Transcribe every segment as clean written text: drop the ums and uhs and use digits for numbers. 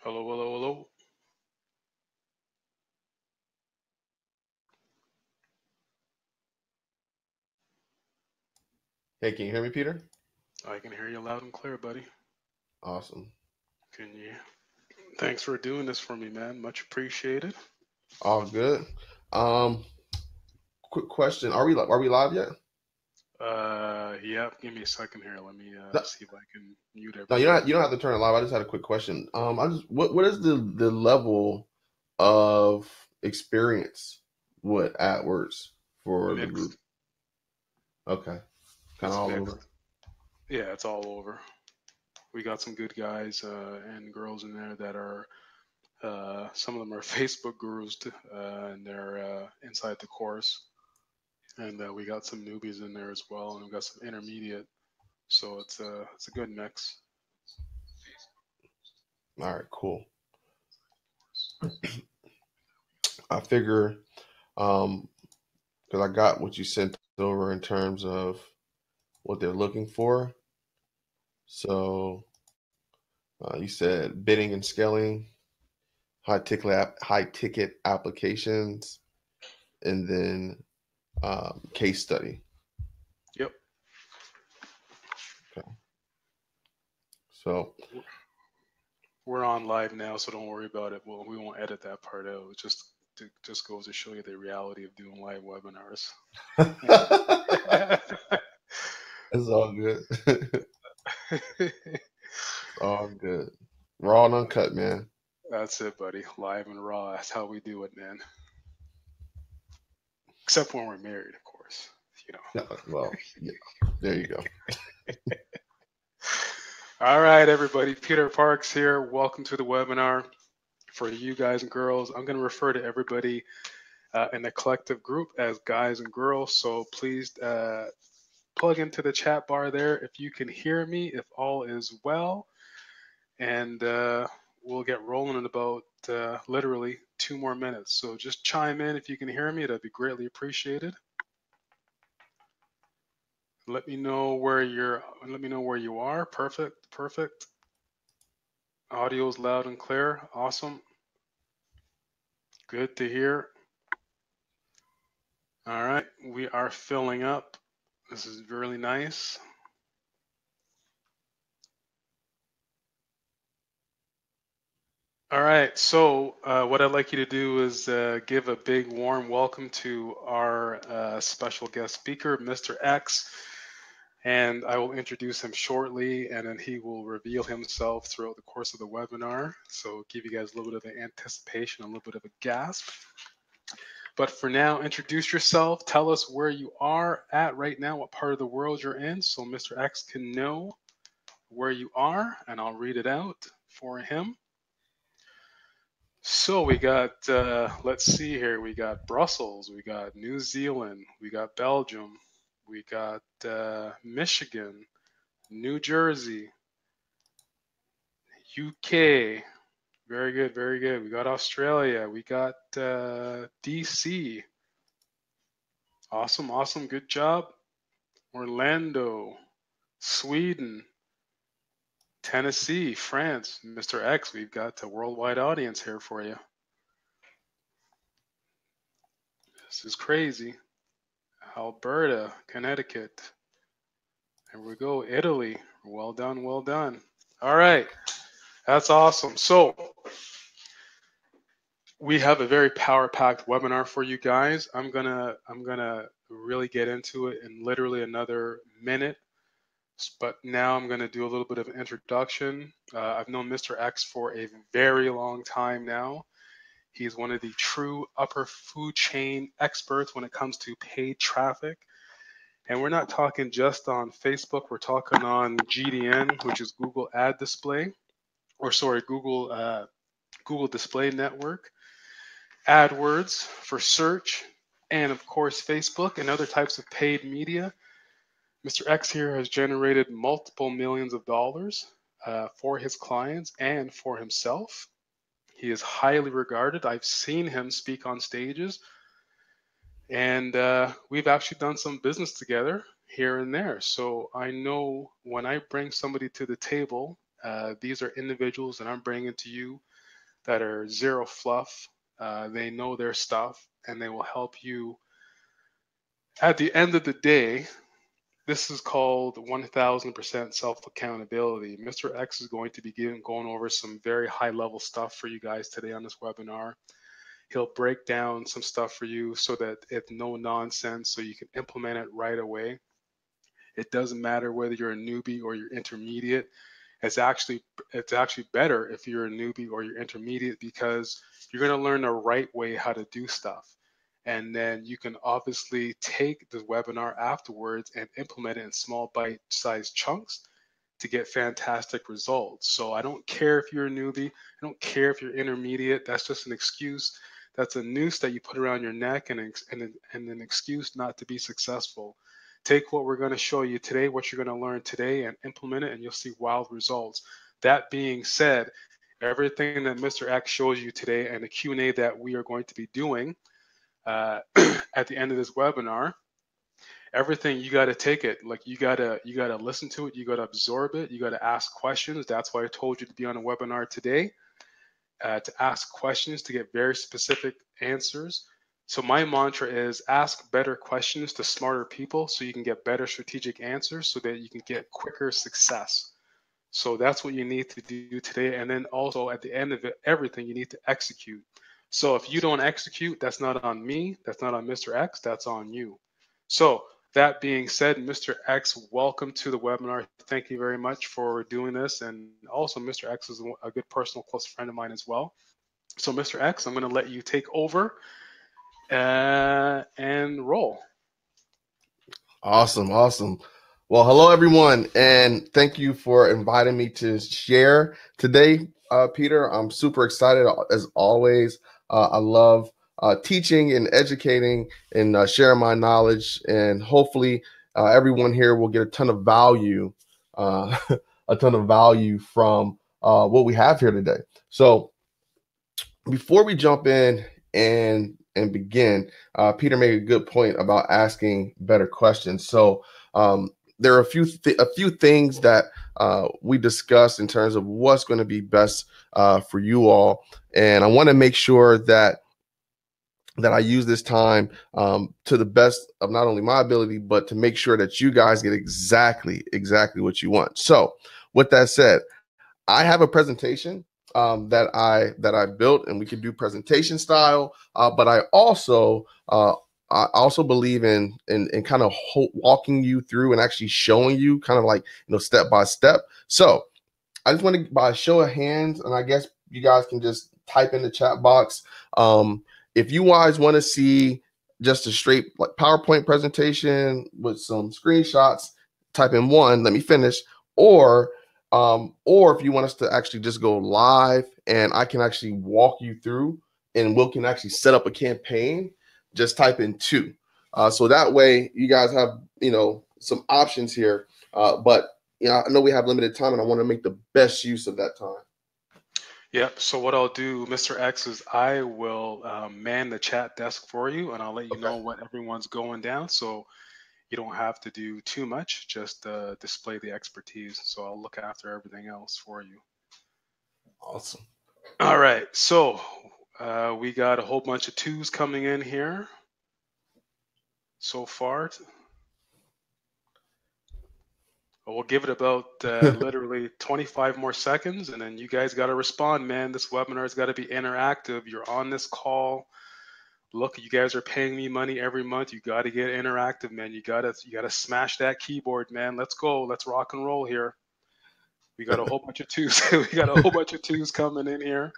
Hello, hello, hello. Hey, can you hear me, Peter? I can hear you loud and clear, buddy. Awesome. Can you? Thanks for doing this for me, man. Much appreciated. All good. Um, Quick question. Are we live yet? Yeah. Give me a second here. Let me No, see if I can mute no, everybody. you don't have to turn it live. I just had a quick question. I just what is the level of experience with AdWords for the group? Mixed. Okay, kind of It's all mixed. over. Yeah, it's all over. We got some good guys and girls in there that are. Some of them are Facebook gurus, and they're inside the course. And we got some newbies in there as well, and we got some intermediate. So it's a good mix. All right, cool. I figure because I got what you sent over in terms of what they're looking for. So you said bidding and scaling, high ticket applications, and then case study. Yep. Okay. So We're on live now, so don't worry about it. Well, we won't edit that part out. It just goes to show you the reality of doing live webinars. it's all good. It's all good. Raw and uncut, man. That's it, buddy. Live and raw. That's how we do it, man. Except when we're married, of course. You know. Yeah, well, yeah. There you go. All right, everybody. Peter Parks here. Welcome to the webinar. For you guys and girls, I'm going to refer to everybody in the collective group as guys and girls. So please plug into the chat bar there if you can hear me, if all is well. And we'll get rolling in about literally 2 more minutes. So just chime in if you can hear me. That'd be greatly appreciated. Let me know where you are. Perfect, perfect. Audio's loud and clear. Awesome. Good to hear. All right, we are filling up. This is really nice. All right, so what I'd like you to do is give a big warm welcome to our special guest speaker, Mr. X, and I will introduce him shortly, and then he will reveal himself throughout the course of the webinar. So give you guys a little bit of an anticipation, a little bit of a gasp. But for now, introduce yourself. Tell us where you are at right now, what part of the world you're in, so Mr. X can know where you are, and I'll read it out for him. So we got, let's see here, we got Brussels, we got New Zealand, we got Belgium, we got Michigan, New Jersey, UK. Very good, very good. We got Australia, we got DC. Awesome, awesome, good job. Orlando, Sweden, Tennessee, France. Mr. X, we've got a worldwide audience here for you. This is crazy. Alberta, Connecticut. There we go, Italy. Well done, well done. All right, that's awesome. So we have a very power-packed webinar for you guys. I'm gonna really get into it in literally another minute. But now I'm going to do a little bit of an introduction. I've known Mr. X for a very long time now. He's one of the true upper food chain experts when it comes to paid traffic. And we're not talking just on Facebook, we're talking on GDN, which is Google Ad Display, or sorry, Google Display Network, AdWords for search, and of course Facebook and other types of paid media. Mr. X here has generated multiple millions of dollars for his clients and for himself. He is highly regarded. I've seen him speak on stages, and we've actually done some business together here and there. So I know when I bring somebody to the table, these are individuals that I'm bringing to you that are zero fluff. They know their stuff, and they will help you. At the end of the day, this is called 1000% self accountability. Mr. X is going to be going over some very high level stuff for you guys today on this webinar. He'll break down some stuff for you so that it's no nonsense, so you can implement it right away. It doesn't matter whether you're a newbie or you're intermediate. It's actually better if you're a newbie or you're intermediate, because you're going to learn the right way how to do stuff. And then you can obviously take the webinar afterwards and implement it in small bite-sized chunks to get fantastic results. So I don't care if you're a newbie. I don't care if you're intermediate. That's just an excuse. That's a noose that you put around your neck, and an excuse not to be successful. Take what we're going to show you today, what you're going to learn today, and implement it, and you'll see wild results. That being said, everything that Mr. X shows you today and the Q&A that we are going to be doing at the end of this webinar, everything, you got to take it. Like, you got to listen to it. You got to absorb it. You got to ask questions. That's why I told you to be on a webinar today, to ask questions, to get very specific answers. So my mantra is ask better questions to smarter people so you can get better strategic answers so that you can get quicker success. So that's what you need to do today. And then also at the end of it, everything, you need to execute. So if you don't execute, that's not on me. That's not on Mr. X. That's on you. So that being said, Mr. X, welcome to the webinar. Thank you very much for doing this. And also, Mr. X is a good personal close friend of mine as well. So Mr. X, I'm going to let you take over and roll. Awesome. Well, hello everyone, and thank you for inviting me to share today, Peter. I'm super excited as always. I love teaching and educating and sharing my knowledge, and hopefully everyone here will get a ton of value, from what we have here today. So before we jump in and begin, Peter made a good point about asking better questions. So there are a few things that we discussed in terms of what's going to be best for you all, and I want to make sure that I use this time to the best of not only my ability, but to make sure that you guys get exactly what you want. So with that said, I have a presentation that I built, and we can do presentation style. But I also believe in kind of walking you through and actually showing you kind of like, step by step. So I just want to, by show of hands, and I guess you guys can just type in the chat box. If you guys want to see just a straight like PowerPoint presentation with some screenshots, type in 1. Let me finish. Or if you want us to actually just go live and I can actually walk you through and we can actually set up a campaign, just type in 2. So that way you guys have, some options here. But I know we have limited time and I want to make the best use of that time. Yep. So what I'll do, Mr. X, is I will man the chat desk for you, and I'll let you know when everyone's going down. So you don't have to do too much, just display the expertise. So I'll look after everything else for you. Awesome. All right. So we got a whole bunch of 2s coming in here so far. We'll give it about literally 25 more seconds, and then you guys got to respond, man. This webinar's got to be interactive. You're on this call. Look, you guys are paying me money every month. You got to get interactive, man. You got to smash that keyboard, man. Let's go. Let's rock and roll here. We got a whole bunch of 2s. We got a whole bunch of 2s coming in here.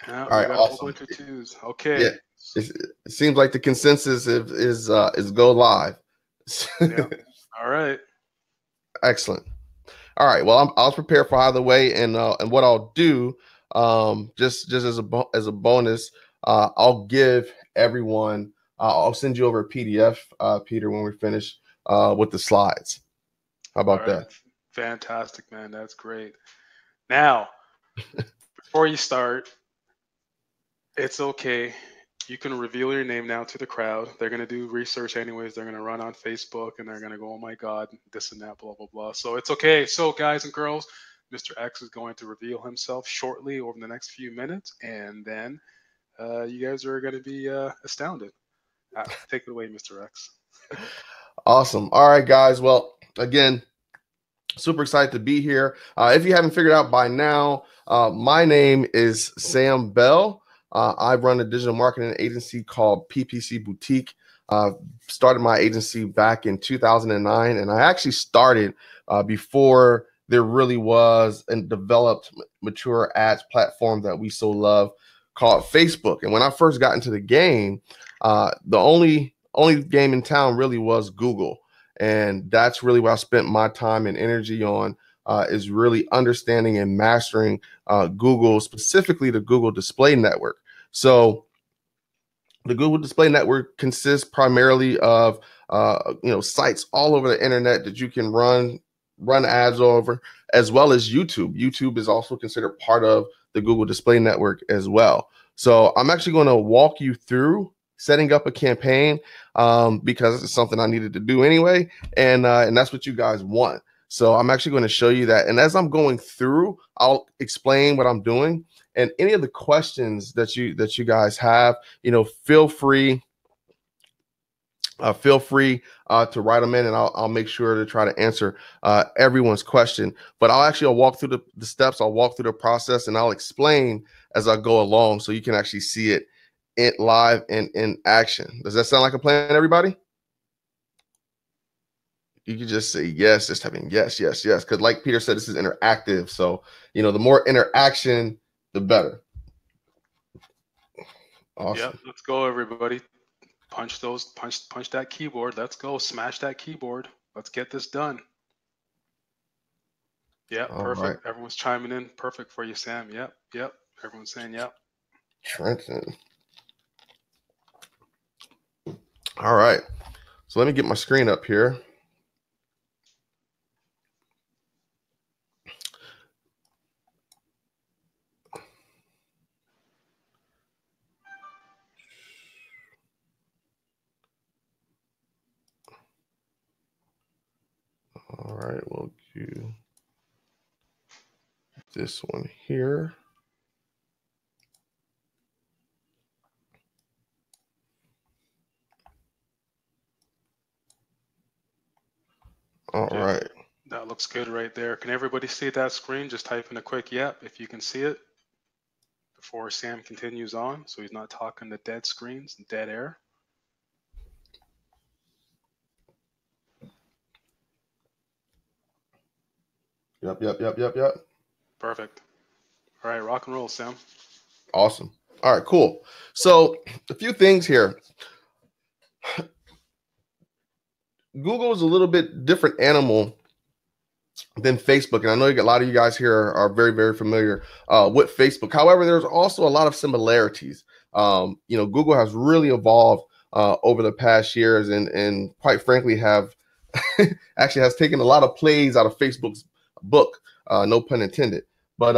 Yeah, all right, got awesome. A whole bunch of 2s. Okay. Yeah, it seems like the consensus is go live. Yeah. All right. Excellent. All right. Well, I'll prepare for either way, and what I'll do, just as a bonus, I'll give everyone. I'll send you over a PDF, Peter, when we finish with the slides. How about that? Fantastic, man. That's great. Now, before you start, it's okay. You can reveal your name now to the crowd. They're going to do research anyways. They're going to run on Facebook and they're going to go, oh my God, this and that, blah, blah, blah. So it's okay. So guys and girls, Mr. X is going to reveal himself shortly over the next few minutes, and then you guys are going to be astounded. Take it away, Mr. X. Awesome. All right, guys. Well, again, super excited to be here. If you haven't figured out by now, my name is Sam Bell. I run a digital marketing agency called PPC Boutique. Started my agency back in 2009, and I actually started before there really was a developed, mature ads platform that we so love called Facebook. And when I first got into the game, the only game in town really was Google. And that's really what I spent my time and energy on, is really understanding and mastering Google, specifically the Google Display Network. So the Google Display Network consists primarily of sites all over the internet that you can run ads over, as well as YouTube. YouTube is also considered part of the Google Display Network as well. So I'm actually going to walk you through setting up a campaign because it's something I needed to do anyway, and that's what you guys want. So I'm actually going to show you that, and as I'm going through, I'll explain what I'm doing, and any of the questions that you guys have, feel free to write them in, and I'll make sure to try to answer everyone's question. But I'll walk through the steps, I'll walk through the process, and I'll explain as I go along so you can actually see it live and in action. Does that sound like a plan, everybody? You can just say yes, just typing yes, yes, yes. Because like Peter said, this is interactive. So, the more interaction, the better. Awesome. Yep, let's go, everybody. Punch that keyboard. Let's go. Smash that keyboard. Let's get this done. Yeah, perfect. Right. Everyone's chiming in. Perfect for you, Sam. Yep. Everyone's saying yep. Trenton. All right. So let me get my screen up here. All right, we'll do this one here. All right. That looks good right there. Can everybody see that screen? Just type in a quick yep if you can see it before Sam continues on, so he's not talking to dead screens and dead air. Yep. Perfect. All right, rock and roll, Sam. Awesome. All right, cool. So a few things here. Google is a little bit different animal than Facebook, and I know a lot of you guys here are very, very familiar with Facebook. However, there's also a lot of similarities. Google has really evolved over the past years, and quite frankly have actually has taken a lot of plays out of Facebook's book, no pun intended. But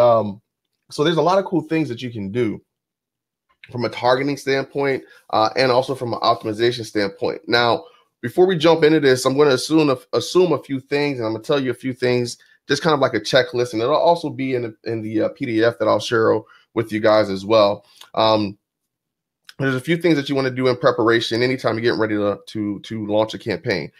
so there's a lot of cool things that you can do from a targeting standpoint and also from an optimization standpoint. Now, before we jump into this, I'm going to assume a few things, and I'm going to tell you a few things, just kind of like a checklist, and it'll also be in the PDF that I'll share with you guys as well. There's a few things that you want to do in preparation anytime you're getting ready to launch a campaign.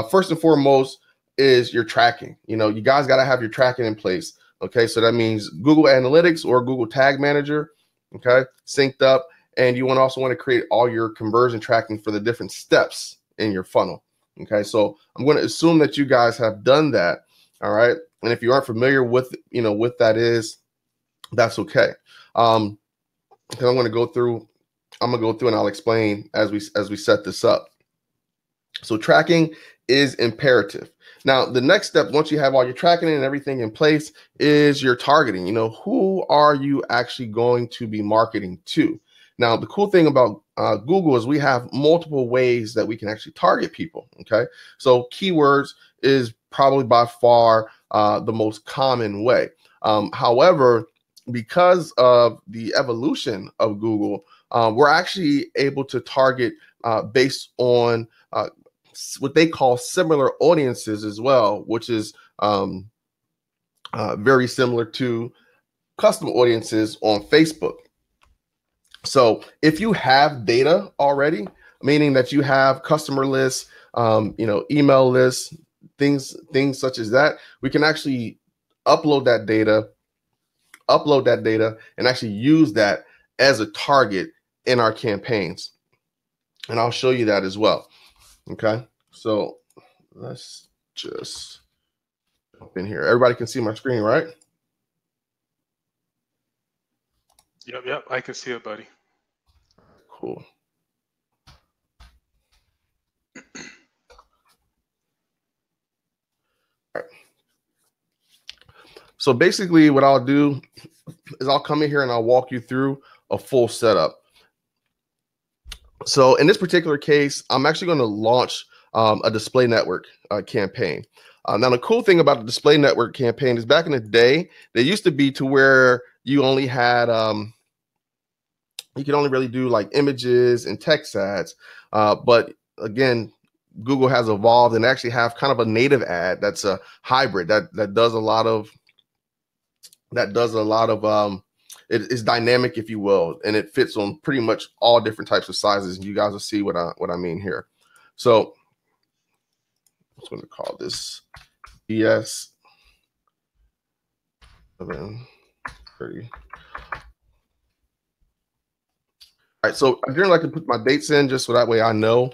First and foremost is your tracking. You guys got to have your tracking in place. Okay, so that means Google Analytics or Google Tag Manager, okay, synced up, and you also want to create all your conversion tracking for the different steps in your funnel. Okay, so I'm going to assume that you guys have done that. All right, and if you aren't familiar with what that is, that's okay. Because I'm going to go through and I'll explain as we set this up. So tracking is imperative. Now, the next step, once you have all your tracking and everything in place, is your targeting. Who are you actually going to be marketing to? Now, the cool thing about Google is we have multiple ways that we can actually target people. Okay, so keywords is probably by far the most common way. However, because of the evolution of Google, we're actually able to target based on what they call similar audiences as well, which is very similar to custom audiences on Facebook. So if you have data already, meaning that you have customer lists, email lists, things such as that, we can actually upload that data, and actually use that as a target in our campaigns. And I'll show you that as well. Okay, so let's just jump in here. Everybody can see my screen, right? Yep, I can see it, buddy. Cool. All right. So basically what I'll do is I'll come in here and I'll walk you through a full setup. So in this particular case, I'm actually going to launch a display network campaign. Now, the cool thing about the display network campaign is back in the day, there used to be to where you only had, you could only really do like images and text ads. But again, Google has evolved and actually have kind of a native ad that's a hybrid that does a lot of, it is dynamic, if you will, and it fits on pretty much all different types of sizes. And you guys will see what I mean here. So I'm going to call this BS 11:30. All right, so I generally like to put my dates in just so that way I know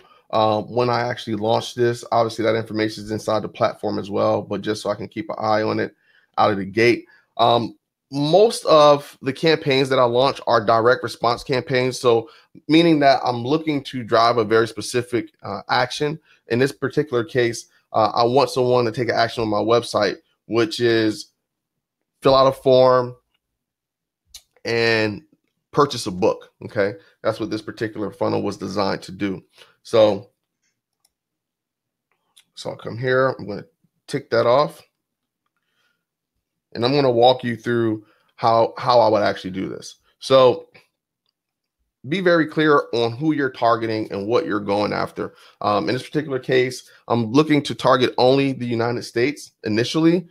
when I actually launch this. Obviously, that information is inside the platform as well, but just so I can keep an eye on it out of the gate. Most of the campaigns that I launch are direct response campaigns. So meaning that I'm looking to drive a very specific action. In this particular case, I want someone to take an action on my website, which is fill out a form and purchase a book. Okay. That's what this particular funnel was designed to do. So I'll come here. I'm going to tick that off. And I'm going to walk you through how I would actually do this. So be very clear on who you're targeting and what you're going after. In this particular case, I'm looking to target only the United States initially,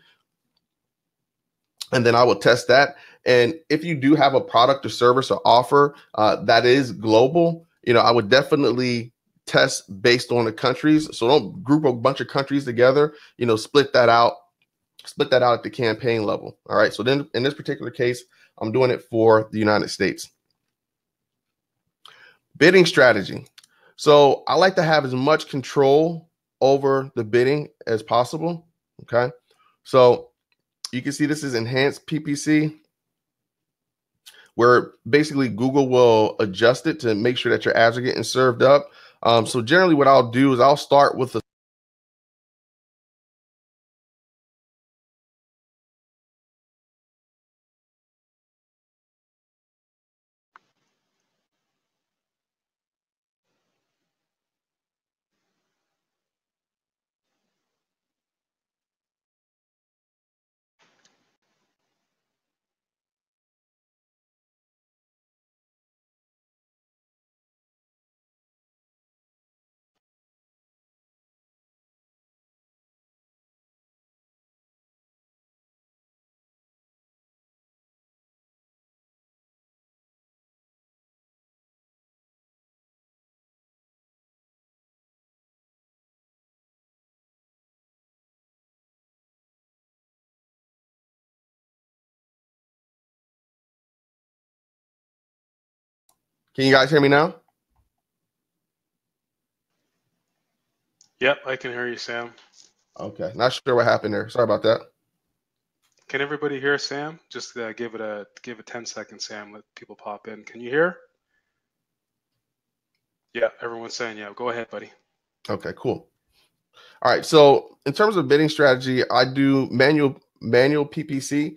and then I will test that. And if you do have a product or service or offer that is global, I would definitely test based on the countries. So don't group a bunch of countries together, split that out at the campaign level. All right. So then in this particular case, I'm doing it for the United States. Bidding strategy. So I like to have as much control over the bidding as possible. Okay. So you can see this is enhanced PPC, where basically Google will adjust it to make sure that your ads are getting served up. So generally what I'll do is I'll start with the Can you guys hear me now? Yep, I can hear you, Sam. Okay, not sure what happened there. Sorry about that. Can everybody hear Sam? Just give it 10 seconds, Sam. Let people pop in. Can you hear? Yeah, everyone's saying yeah. Go ahead, buddy. Okay, cool. All right, so in terms of bidding strategy, I do manual PPC.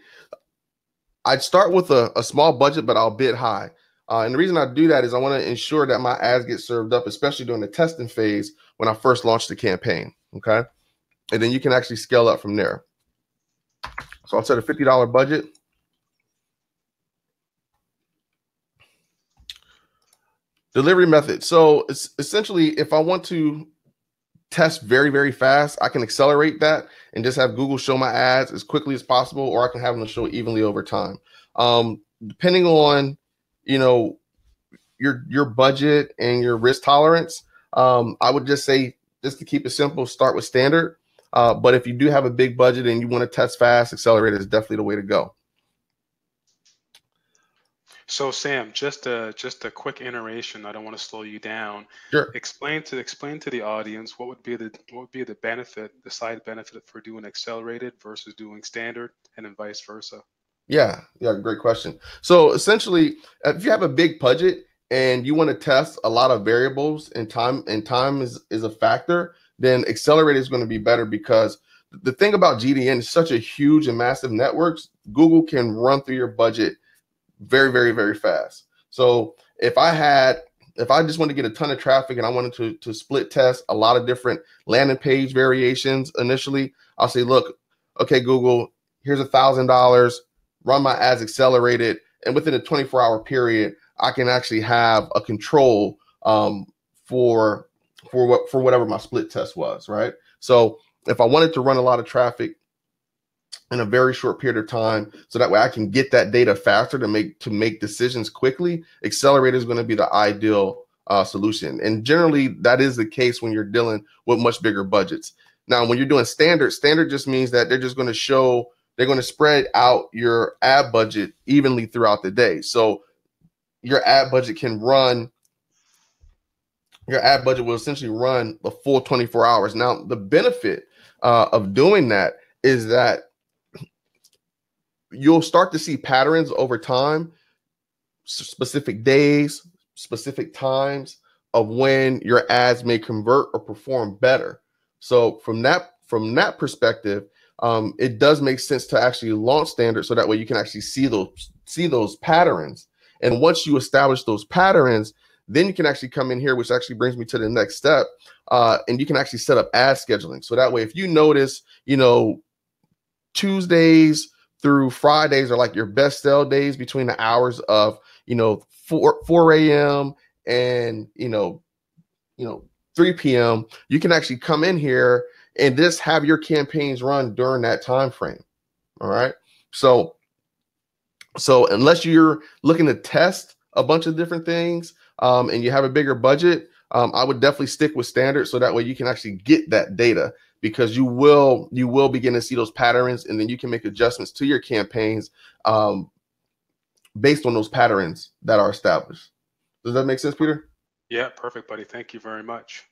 I'd start with a small budget, but I'll bid high. And the reason I do that is I want to ensure that my ads get served up, especially during the testing phase when I first launch the campaign. Okay. And then you can actually scale up from there. So I'll set a $50 budget. Delivery method. So it's essentially, if I want to test very, very fast, I can accelerate that and just have Google show my ads as quickly as possible, or I can have them show evenly over time. Depending on, you know, your budget and your risk tolerance, I would just say, just to keep it simple, start with standard. But if you do have a big budget and you want to test fast, accelerator is definitely the way to go. So Sam, just a quick iteration. I don't want to slow you down. Sure. Explain to the audience what would be the benefit, the side benefit for doing accelerated versus doing standard, and then vice versa. Yeah, great question. So essentially, if you have a big budget and you want to test a lot of variables and time is a factor, then accelerated is going to be better, because the thing about GDN is such a huge and massive networks, Google can run through your budget very, very, very fast. So if I just want to get a ton of traffic and I wanted to split test a lot of different landing page variations initially, I'll say, look, okay, Google, here's $1,000, run my ads accelerated, and within a 24-hour period, I can actually have a control for whatever my split test was, right? So if I wanted to run a lot of traffic in a very short period of time, so that way I can get that data faster to make decisions quickly, accelerator is going to be the ideal solution. And generally that is the case when you're dealing with much bigger budgets. Now, when you're doing standard just means that they're going to spread out your ad budget evenly throughout the day. So your ad budget will essentially run the full 24 hours. Now, the benefit of doing that is that you'll start to see patterns over time, specific days, specific times of when your ads may convert or perform better. So from that perspective, it does make sense to actually launch standard, so that way you can actually see those patterns. And once you establish those patterns, then you can actually come in here, which actually brings me to the next step, and you can actually set up ad scheduling. So that way, if you notice, Tuesdays through Fridays are like your best sell days between the hours of 4 a.m. and 3 p.m. You can actually come in here and just have your campaigns run during that time frame. All right. So unless you're looking to test a bunch of different things and you have a bigger budget, I would definitely stick with standard, so that way you can actually get that data, because you will begin to see those patterns, and then you can make adjustments to your campaigns based on those patterns that are established. Does that make sense, Peter? Yeah, perfect, buddy. Thank you very much.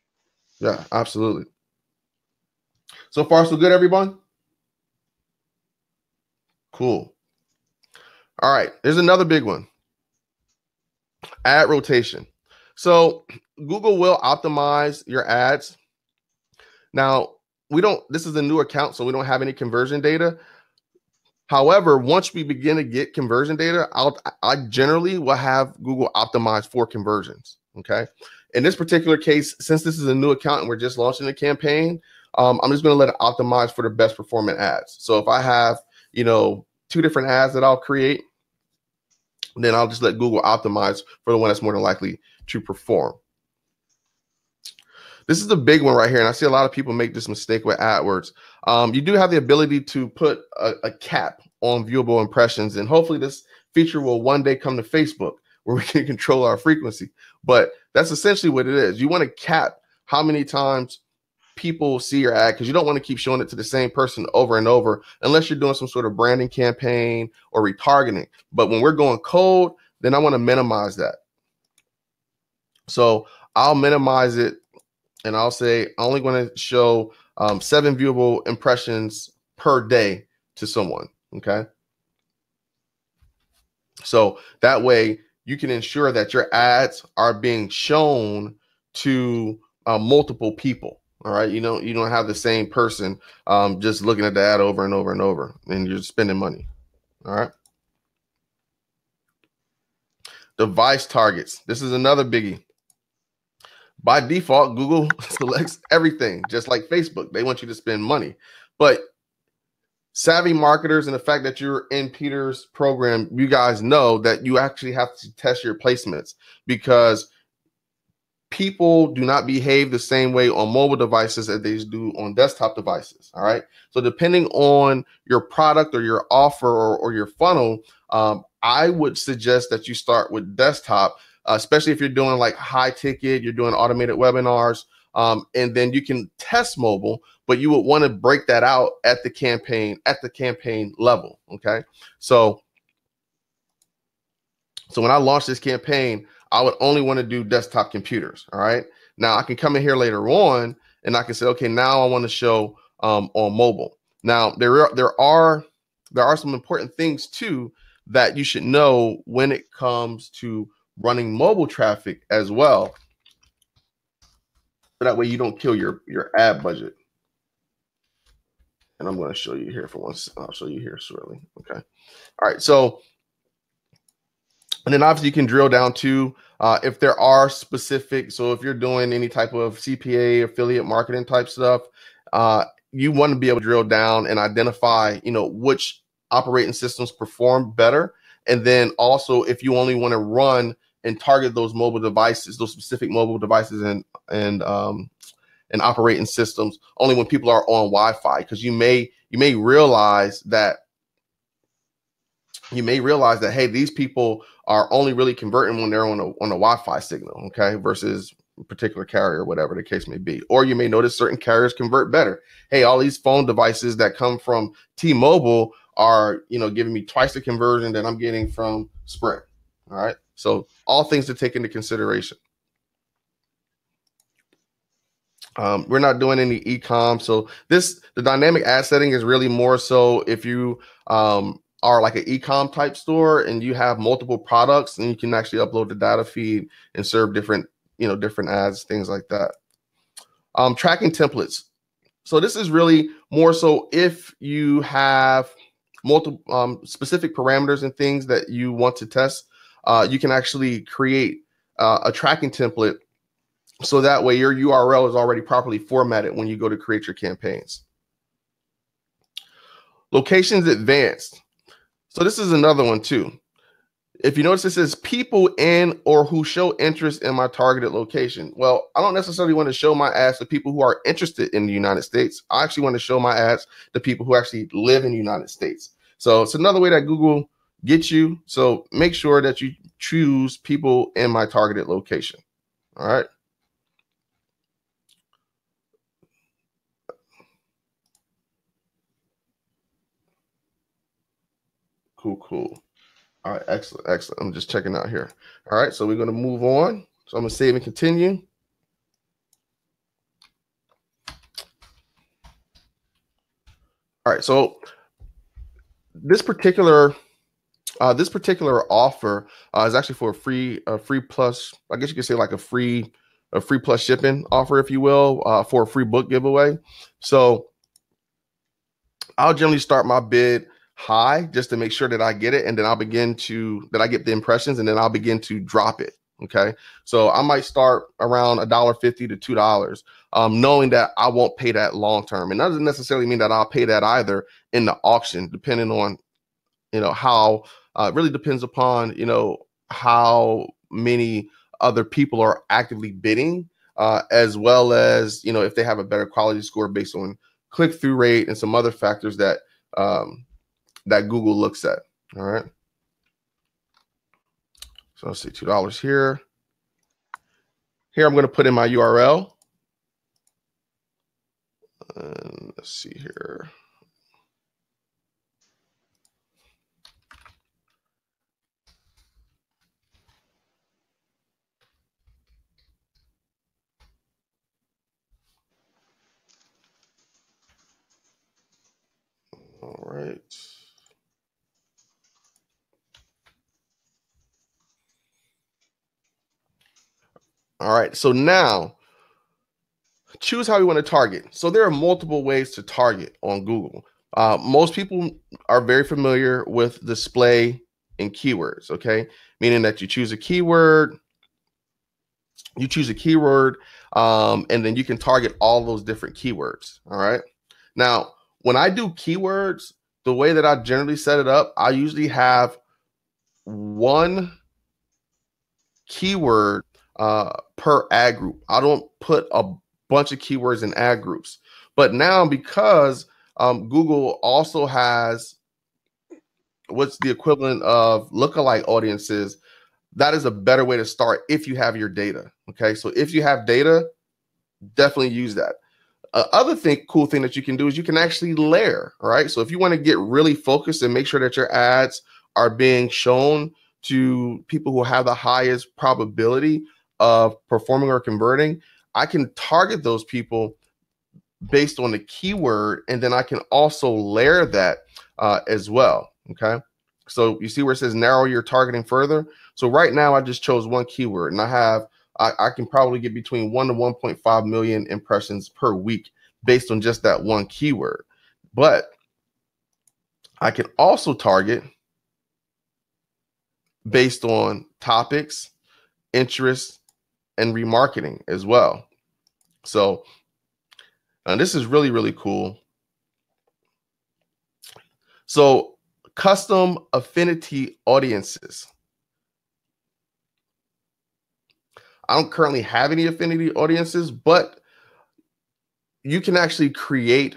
Yeah, absolutely. So far, so good, everyone? Cool. All right, there's another big one. Ad rotation. So Google will optimize your ads. Now, this is a new account, so we don't have any conversion data. However, once we begin to get conversion data, I generally will have Google optimize for conversions. Okay. In this particular case, since this is a new account and we're just launching a campaign, I'm just going to let it optimize for the best performing ads. So if I have, 2 different ads that I'll create, then I'll just let Google optimize for the one that's more than likely to perform. This is a big one right here, and I see a lot of people make this mistake with AdWords. You do have the ability to put a cap on viewable impressions, and hopefully this feature will one day come to Facebook, where we can control our frequency. But that's essentially what it is. You want to cap how many times people see your ad, because you don't want to keep showing it to the same person over and over, unless you're doing some sort of branding campaign or retargeting. But when we're going cold, then I want to minimize that. So I'll minimize it, and I'll say I'm only going to show 7 viewable impressions per day to someone. Okay. So that way you can ensure that your ads are being shown to multiple people. All right. You don't have the same person just looking at the ad over and over and over, and you're spending money. All right. Device targets. This is another biggie. By default, Google selects everything, just like Facebook. They want you to spend money. But savvy marketers, and the fact that you're in Peter's program, you guys know that you actually have to test your placements, because people do not behave the same way on mobile devices as they do on desktop devices. All right. So depending on your product or your offer or your funnel, I would suggest that you start with desktop, especially if you're doing like high ticket, you're doing automated webinars, and then you can test mobile, but you would want to break that out at the campaign level. Okay. So when I launched this campaign, I would only want to do desktop computers. All right. Now I can come in here later on and I can say, okay, now I want to show on mobile. Now there are some important things too that you should know when it comes to running mobile traffic as well. So that way you don't kill your ad budget. And I'm going to show you here for once. I'll show you here shortly. Okay. All right. So, and then obviously you can drill down to if there are specific. So if you're doing any type of CPA, affiliate marketing type stuff, you want to be able to drill down and identify, which operating systems perform better. And then also if you only want to run and target those mobile devices, those specific mobile devices and operating systems only when people are on Wi-Fi, because you may realize that hey, these people are only really converting when they're on a Wi-Fi signal, okay, versus a particular carrier, whatever the case may be. Or you may notice certain carriers convert better. Hey, all these phone devices that come from T-Mobile are, giving me twice the conversion that I'm getting from Sprint. All right. So all things to take into consideration. We're not doing any e-com. So the dynamic ad setting is really more so if you are like an e-com type store and you have multiple products, and you can actually upload the data feed and serve different ads, things like that. Tracking templates. So this is really more so if you have multiple specific parameters and things that you want to test, you can actually create a tracking template. So that way your URL is already properly formatted when you go to create your campaigns. Locations advanced. So this is another one too. If you notice, it says people in or who show interest in my targeted location. Well, I don't necessarily want to show my ads to people who are interested in the United States. I actually want to show my ads to people who actually live in the United States. So it's another way that Google gets you. So make sure that you choose people in my targeted location. All right. Cool. All right, excellent. I'm just checking out here. All right, so we're going to move on. So I'm going to save and continue. All right, so this particular offer is actually for a free plus. I guess you could say like a free plus shipping offer, if you will, for a free book giveaway. So I'll generally start my bid high just to make sure that I get it, and then I get the impressions, and then I'll begin to drop it. Okay, so I might start around $1.50 to $2, knowing that I won't pay that long term. And that doesn't necessarily mean that I'll pay that either in the auction, depending on how it really depends upon how many other people are actively bidding, as well as if they have a better quality score based on click-through rate and some other factors that that Google looks at. All right. So let's see, $2 here. Here I'm going to put in my URL. And let's see here. All right. All right, so now choose how you want to target. So there are multiple ways to target on Google. Most people are very familiar with display and keywords, okay? Meaning that you choose a keyword, and then you can target all those different keywords, all right? Now, when I do keywords, the way that I generally set it up, I usually have one keyword per ad group. I don't put a bunch of keywords in ad groups. But now, because Google also has what's the equivalent of lookalike audiences, that is a better way to start if you have your data. Okay, so if you have data, definitely use that. Cool thing that you can do is you can actually layer, right? So if you want to get really focused and make sure that your ads are being shown to people who have the highest probability of performing or converting, I can target those people based on the keyword, and then I can also layer that as well. Okay, so you see where it says narrow your targeting further. So right now I just chose one keyword, and I can probably get between 1 to 1.5 million impressions per week based on just that one keyword. But I can also target based on topics, interests, and remarketing as well. So this is really, really cool. So custom affinity audiences. I don't currently have any affinity audiences, but you can actually create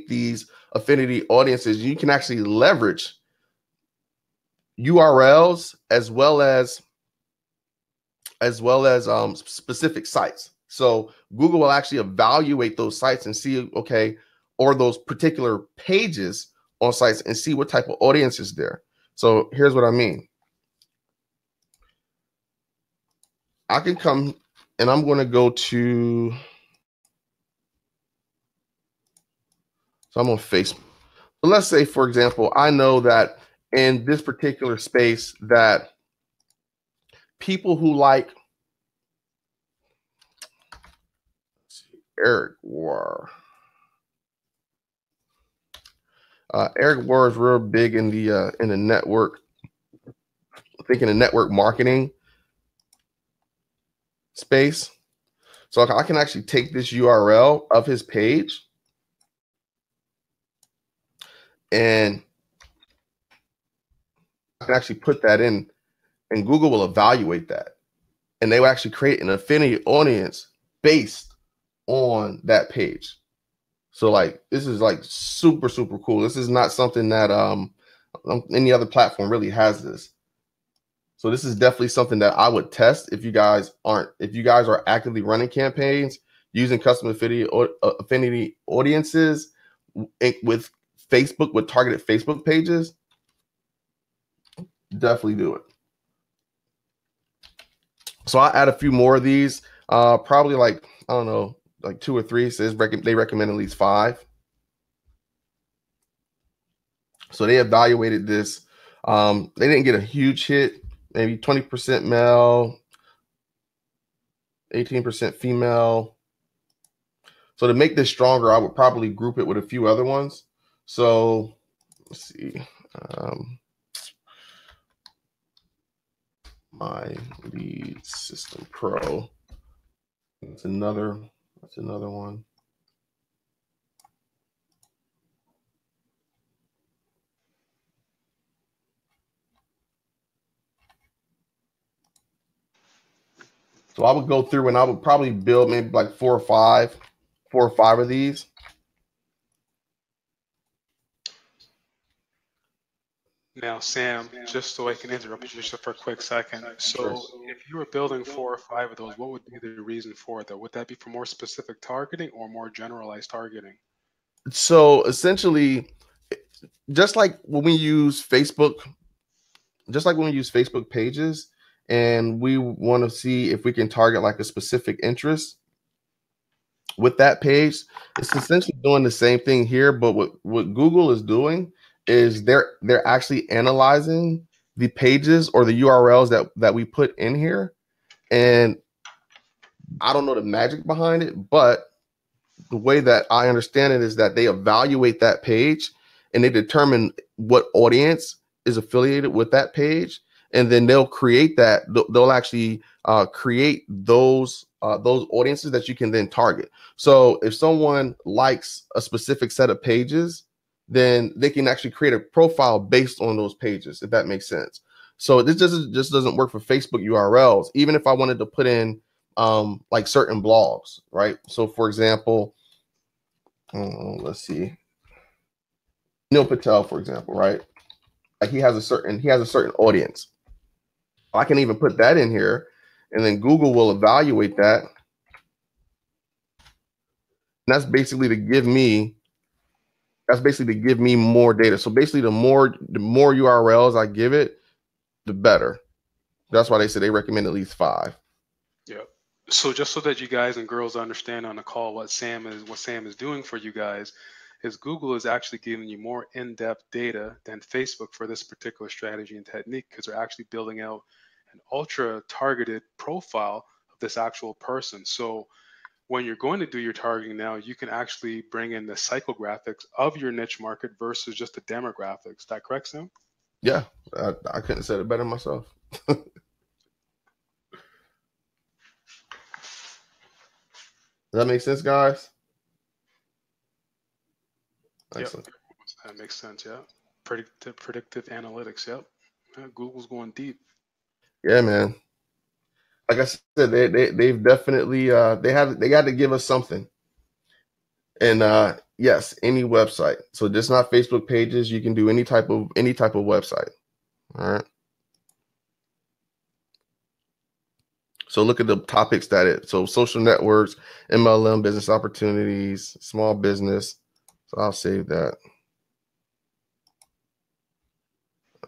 these affinity audiences. You can actually leverage URLs as well as specific sites. So Google will actually evaluate those sites and see, okay, or those particular pages on sites and see what type of audience is there. So here's what I mean. I can come and I'm going to go to, so I'm on Facebook. So let's say, for example, I know that in this particular space that people who like Eric War. Eric War is real big in the network, I think in the network marketing space. So I can actually take this URL of his page and I can actually put that in, and Google will evaluate that. And they will actually create an affinity audience based on that page. So like, this is like super, super cool. This is not something that any other platform really has this. So this is definitely something that I would test if you guys are actively running campaigns using custom affinity audiences with Facebook, with targeted Facebook pages. Definitely do it. So I add a few more of these, probably like, I don't know, like 2 or 3. So they recommend at least 5. So they evaluated this. They didn't get a huge hit, maybe 20% male, 18% female. So to make this stronger, I would probably group it with a few other ones. So let's see. My Lead System Pro. That's another one. So I would go through and I would probably build maybe like 4 or 5 of these. Now, Sam, just so I can interrupt you just for a quick second. So if you were building 4 or 5 of those, what would be the reason for it, though? Would that be for more specific targeting or more generalized targeting? So essentially, just like when we use Facebook pages and we want to see if we can target like a specific interest with that page, it's essentially doing the same thing here. But what Google is doing is they're actually analyzing the pages or the URLs that we put in here. And I don't know the magic behind it, but the way that I understand it is that they evaluate that page and they determine what audience is affiliated with that page. And then they'll create that. They'll actually create those audiences that you can then target. So if someone likes a specific set of pages, then they can actually create a profile based on those pages, if that makes sense. So this just doesn't work for Facebook URLs. Even if I wanted to put in like certain blogs, right? So for example, let's see, Neil Patel, for example, right? Like he has a certain audience. I can even put that in here, and then Google will evaluate that. And that's basically to give me more data. So basically, the more URLs I give it, the better. That's why they say they recommend at least 5. Yeah. So just so that you guys and girls understand on the call what Sam is doing for you guys is Google is actually giving you more in-depth data than Facebook for this particular strategy and technique, because they're actually building out an ultra targeted profile of this actual person. So when you're going to do your targeting now, you can actually bring in the psychographics of your niche market versus just the demographics. Is that correct, Sam? Yeah, I couldn't have said it better myself. Does that make sense, guys? Excellent. Yep. That makes sense. Yeah. Predictive analytics. Yep. Yeah, Google's going deep. Yeah, man. Like I said, they've definitely they got to give us something. And yes, any website. So just not Facebook pages. You can do any type of website. All right. So look at the topics so social networks, MLM, business opportunities, small business. So I'll save that.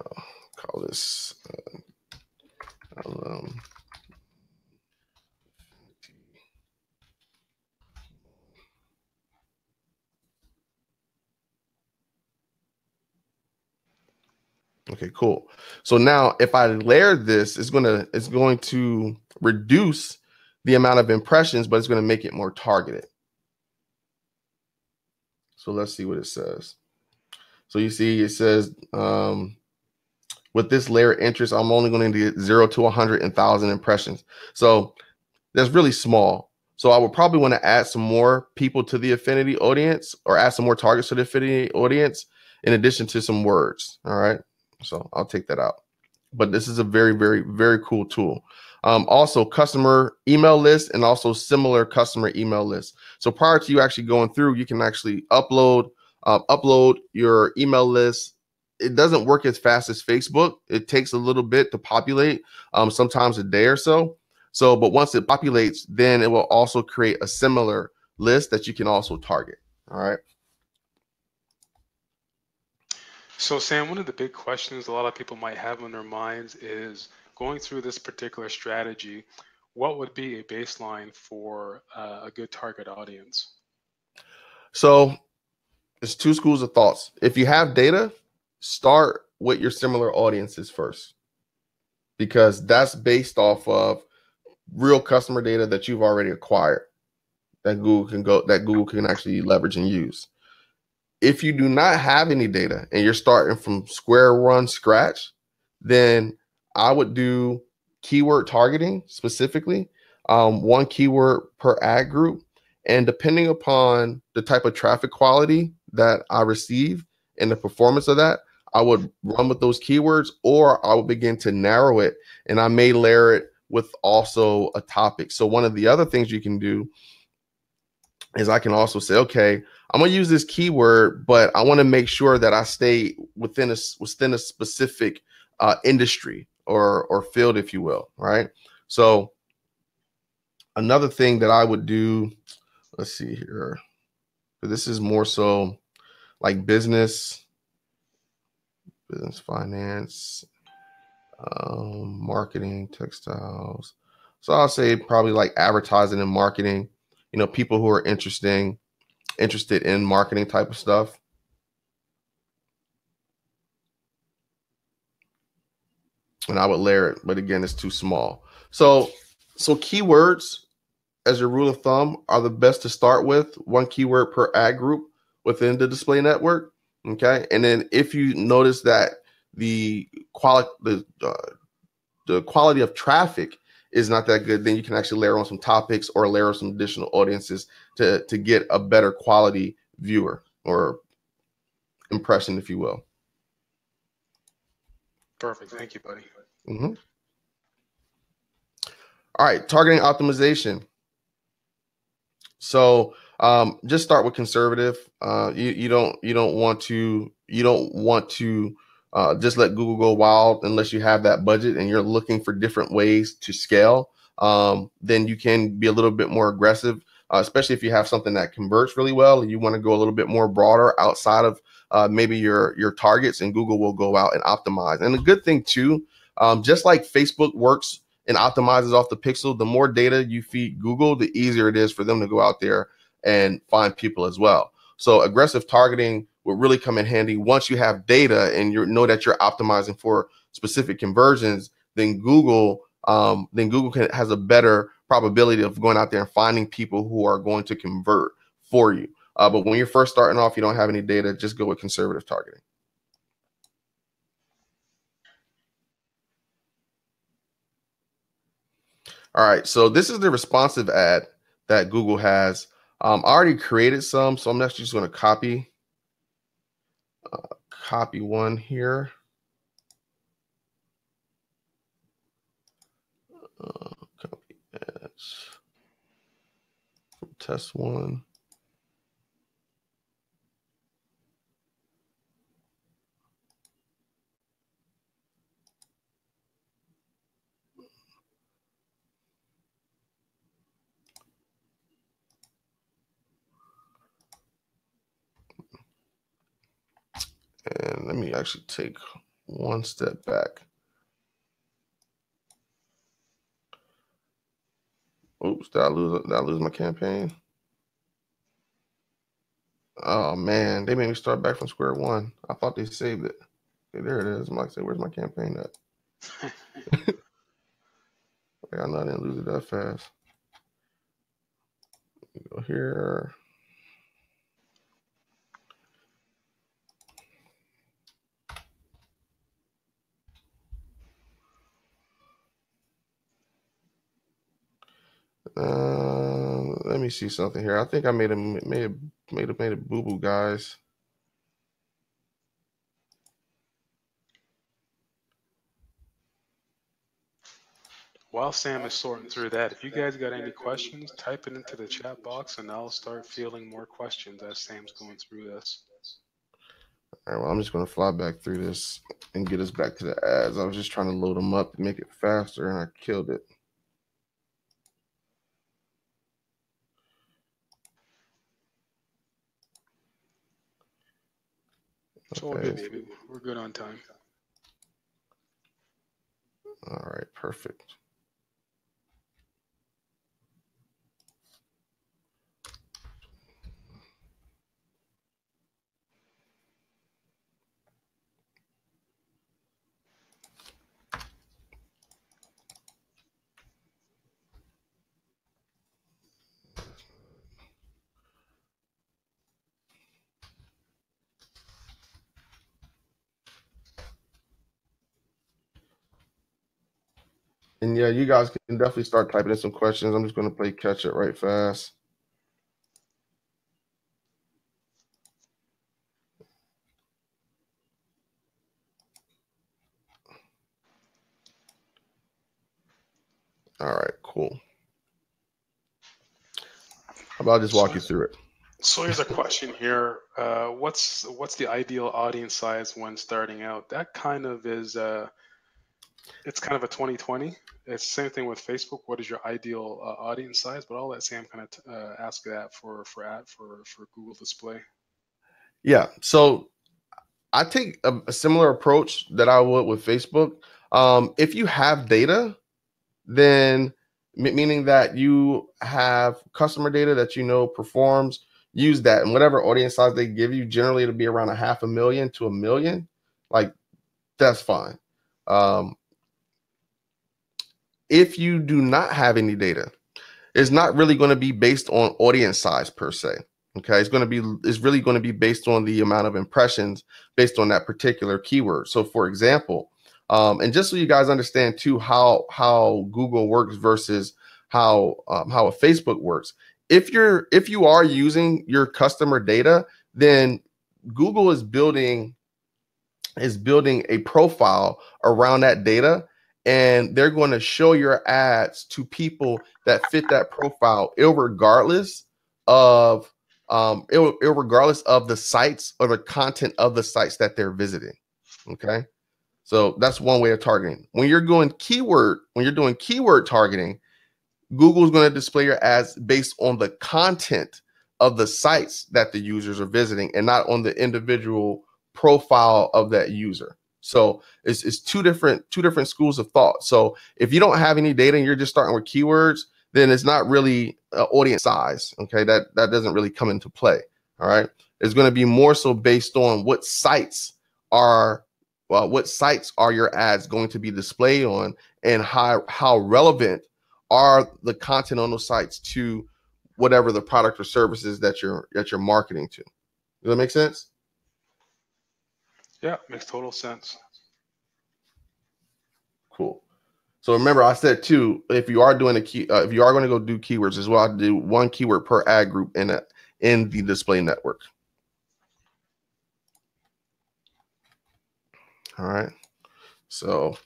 I'll call this okay, cool. So now if I layer this, it's going to reduce the amount of impressions, but it's going to make it more targeted. So let's see what it says. So you see, it says, with this layer interest, I'm only going to get 0 to 100,000 impressions. So that's really small. So I would probably want to add some more people to the affinity audience, or add some more targets to the affinity audience in addition to some words. All right. So I'll take that out. But this is a very, very, very cool tool. Also customer email list, and also similar customer email lists. So prior to you actually going through, you can actually upload your email list. It doesn't work as fast as Facebook. It takes a little bit to populate, sometimes a day or so. So, but once it populates, then it will also create a similar list that you can also target. All right. So, Sam, one of the big questions a lot of people might have in their minds is, going through this particular strategy, what would be a baseline for a good target audience? So there's 2 schools of thoughts. If you have data, start with your similar audiences first, because that's based off of real customer data that you've already acquired that Google can actually leverage and use. If you do not have any data and you're starting from scratch, then I would do keyword targeting specifically, 1 keyword per ad group. And depending upon the type of traffic quality that I receive and the performance of that, I would run with those keywords, or I would begin to narrow it, and I may layer it with also a topic. So one of the other things you can do is I can also say, okay, I'm gonna use this keyword, but I want to make sure that I stay within a specific industry or field, if you will, right? So another thing that I would do, let's see here, this is more so like business finance, marketing, textiles. So I'll say probably like advertising and marketing, people who are interested in marketing type of stuff. And I would layer it, but again, it's too small. So keywords, as your rule of thumb, are the best to start with, 1 keyword per ad group within the display network. Okay. And then if you notice that the quality of traffic is not that good, then you can actually layer on some topics or layer on some additional audiences to get a better quality viewer or impression, if you will. Perfect. Thank you, buddy. Mm-hmm. All right, targeting optimization. So just start with conservative. You don't want to just let Google go wild unless you have that budget and you're looking for different ways to scale. Then you can be a little bit more aggressive, especially if you have something that converts really well and you want to go a little bit more broader outside of maybe your targets, and Google will go out and optimize. And the good thing too, just like Facebook works and optimizes off the pixel, the more data you feed Google, the easier it is for them to go out there and find people as well. So aggressive targeting will really come in handy once you have data and you know that you're optimizing for specific conversions. Then Google has a better probability of going out there and finding people who are going to convert for you. But when you're first starting off, you don't have any data, just go with conservative targeting. All right, so this is the responsive ad that Google has. I already created some, so I'm actually just going to copy one here. Copy ads from test one. And let me actually take one step back. Oops, did I lose my campaign? Oh man, they made me start back from square one. I thought they saved it. Okay, there it is. I'm like, say, where's my campaign at? I know I didn't lose it that fast. Go here. Let me see something here. I think I made a boo-boo, guys. While Sam is sorting through that, if you guys got any questions, type it into the chat box and I'll start fielding more questions as Sam's going through this. All right, well, I'm just going to fly back through this and get us back to the ads. I was just trying to load them up to make it faster, and I killed it. It's all good, baby. We're good on time. All right, perfect. And yeah, you guys can definitely start typing in some questions. I'm just going to play catch it right fast. All right, cool. How about I just walk you through it? So here's a question here. What's the ideal audience size when starting out? That kind of is it's kind of a 2020. It's the same thing with Facebook. What is your ideal audience size? But I'll let Sam kind of ask that for Google Display. Yeah. So I take a similar approach that I would with Facebook. If you have data, then meaning that you have customer data that you know performs, use that, and whatever audience size they give you, generally it'll be around 500,000 to 1 million. Like, that's fine. If you do not have any data, it's not really going to be based on audience size per se. Okay, it's really going to be based on the amount of impressions based on that particular keyword. So for example, and just so you guys understand too how Google works versus how a Facebook works. If you are using your customer data, then Google is building a profile around that data, and they're going to show your ads to people that fit that profile, irregardless of irregardless of the sites or the content of the sites that they're visiting. Okay, so that's one way of targeting. When you're doing keyword targeting, Google is going to display your ads based on the content of the sites that the users are visiting and not on the individual profile of that user. So it's two different schools of thought. So if you don't have any data and you're just starting with keywords, then it's not really audience size. Okay, that doesn't really come into play. All right, it's going to be more so based on what sites are your ads going to be displayed on, and how relevant are the content on those sites to whatever the product or services that you're marketing to. Does that make sense? Yeah, makes total sense. Cool. So remember, I said too, if you are doing if you are going to go do keywords as well, I do one keyword per ad group in the display network. All right. So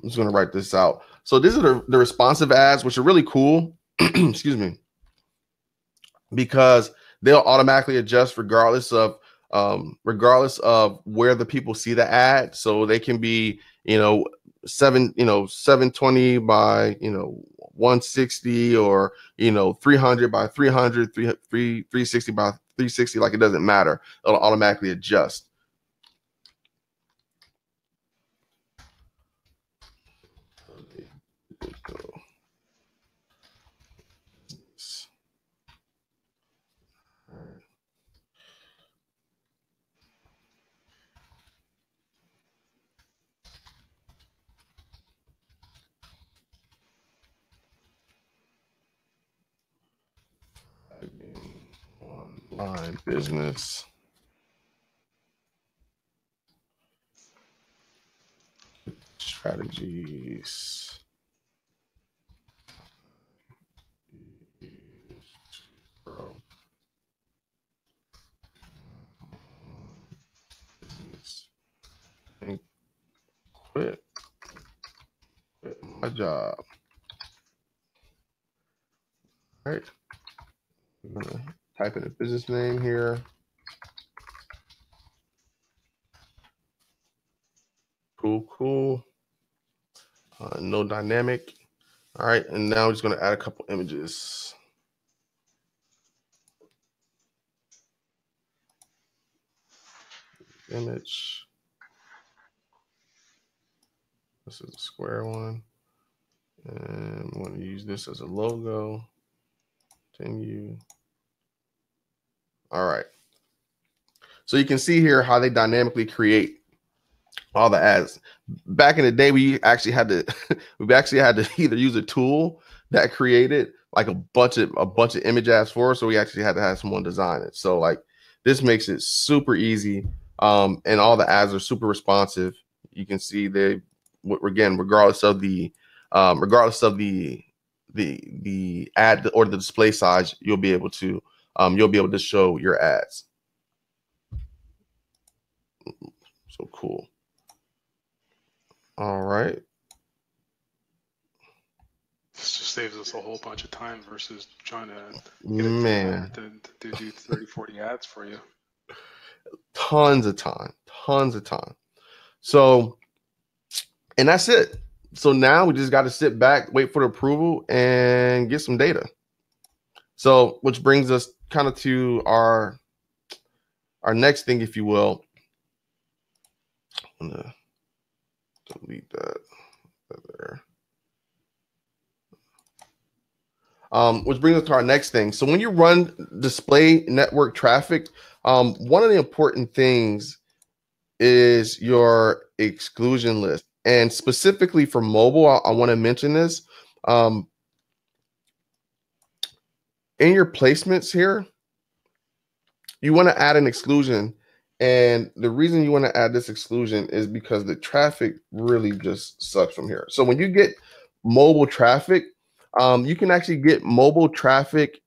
I'm just going to write this out. So these are the responsive ads, which are really cool. Excuse me. Because they'll automatically adjust regardless of where the people see the ad. So they can be, 720 by 160, or 300 by 300, 360 by 360. Like, it doesn't matter. It'll automatically adjust. Online business strategies. Grow business and quit my job. All right. I'm gonna type in a business name here. Cool. No dynamic. All right, and now we're just going to add a couple images. Image. This is a square one. And I'm going to use this as a logo. Continue. All right. So you can see here how they dynamically create all the ads. Back in the day, we actually had to either use a tool that created like a bunch of image ads for us, so we actually had to have someone design it. So like, this makes it super easy, and all the ads are super responsive. You can see they, again, regardless of the ad or the display size, you'll be able to show your ads. So cool. All right. This just saves us a whole bunch of time versus trying to get to do 30, 40 ads for you. Tons of time. So, and that's it. So now we just got to sit back, wait for the approval, and get some data. So, which brings us kind of to our next thing, if you will. I'm gonna delete that there. Which brings us to our next thing. So when you run display network traffic, one of the important things is your exclusion list. And specifically for mobile, I want to mention this. In your placements here, you want to add an exclusion. And the reason you want to add this exclusion is because the traffic really just sucks from here. So when you get mobile traffic, you can actually get mobile traffic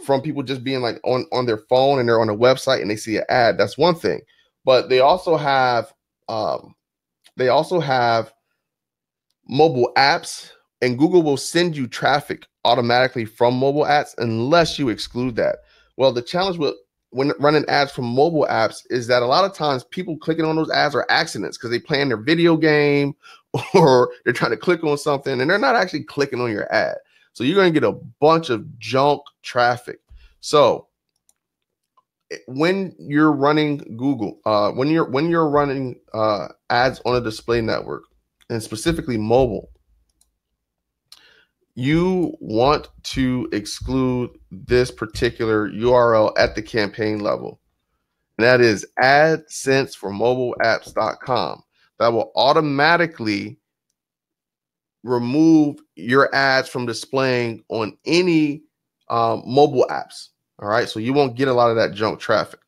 from people just being like on their phone and they're on a website and they see an ad. That's one thing, but they also have mobile apps, and Google will send you traffic automatically from mobile apps unless you exclude that. Well, the challenge with when running ads from mobile apps is that a lot of times people clicking on those ads are accidents because they playing their video game or they're trying to click on something and they're not actually clicking on your ad. So you're going to get a bunch of junk traffic. So when you're running Google, when you're running ads on a display network, and specifically mobile, you want to exclude this particular URL at the campaign level. And that is AdSense4MobileApps.com. That will automatically remove your ads from displaying on any mobile apps. All right. So you won't get a lot of that junk traffic.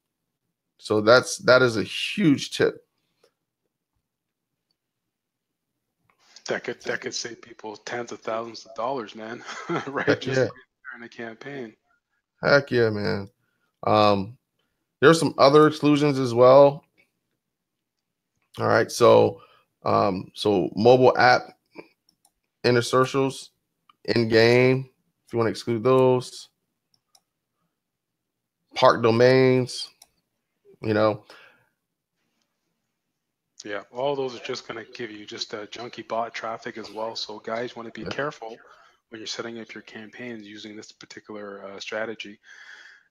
So that is a huge tip. That could save people tens of thousands of dollars, man. Right? Heck Just yeah. in a campaign. Heck yeah, man. There's some other exclusions as well. All right. So mobile app insertions in game, if you want to exclude those. Park domains, you know. Yeah, all those are just going to give you just a junky bot traffic as well. So guys want to be careful when you're setting up your campaigns using this particular strategy.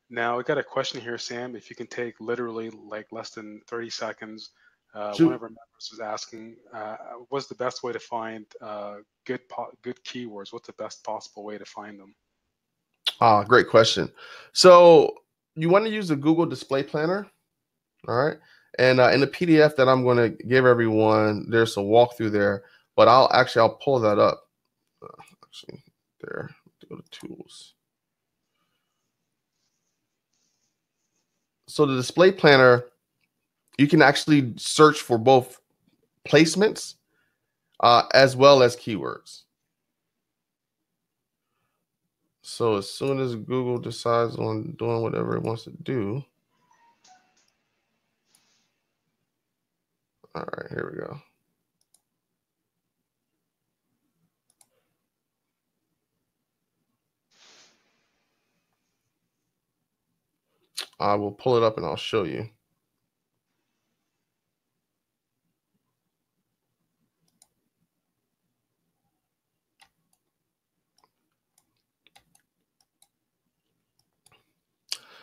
Now I got a question here, Sam. If you can take literally like less than 30 seconds, one of our members is asking, what's the best way to find good keywords? What's the best possible way to find them? Great question. So you want to use the Google Display Planner, all right? And in the PDF that I'm going to give everyone, there's a walkthrough there, but I'll pull that up. Actually, there, go to tools. So the Display Planner, you can actually search for both placements as well as keywords. So as soon as Google decides on doing whatever it wants to do. All right, here we go. I will pull it up and I'll show you.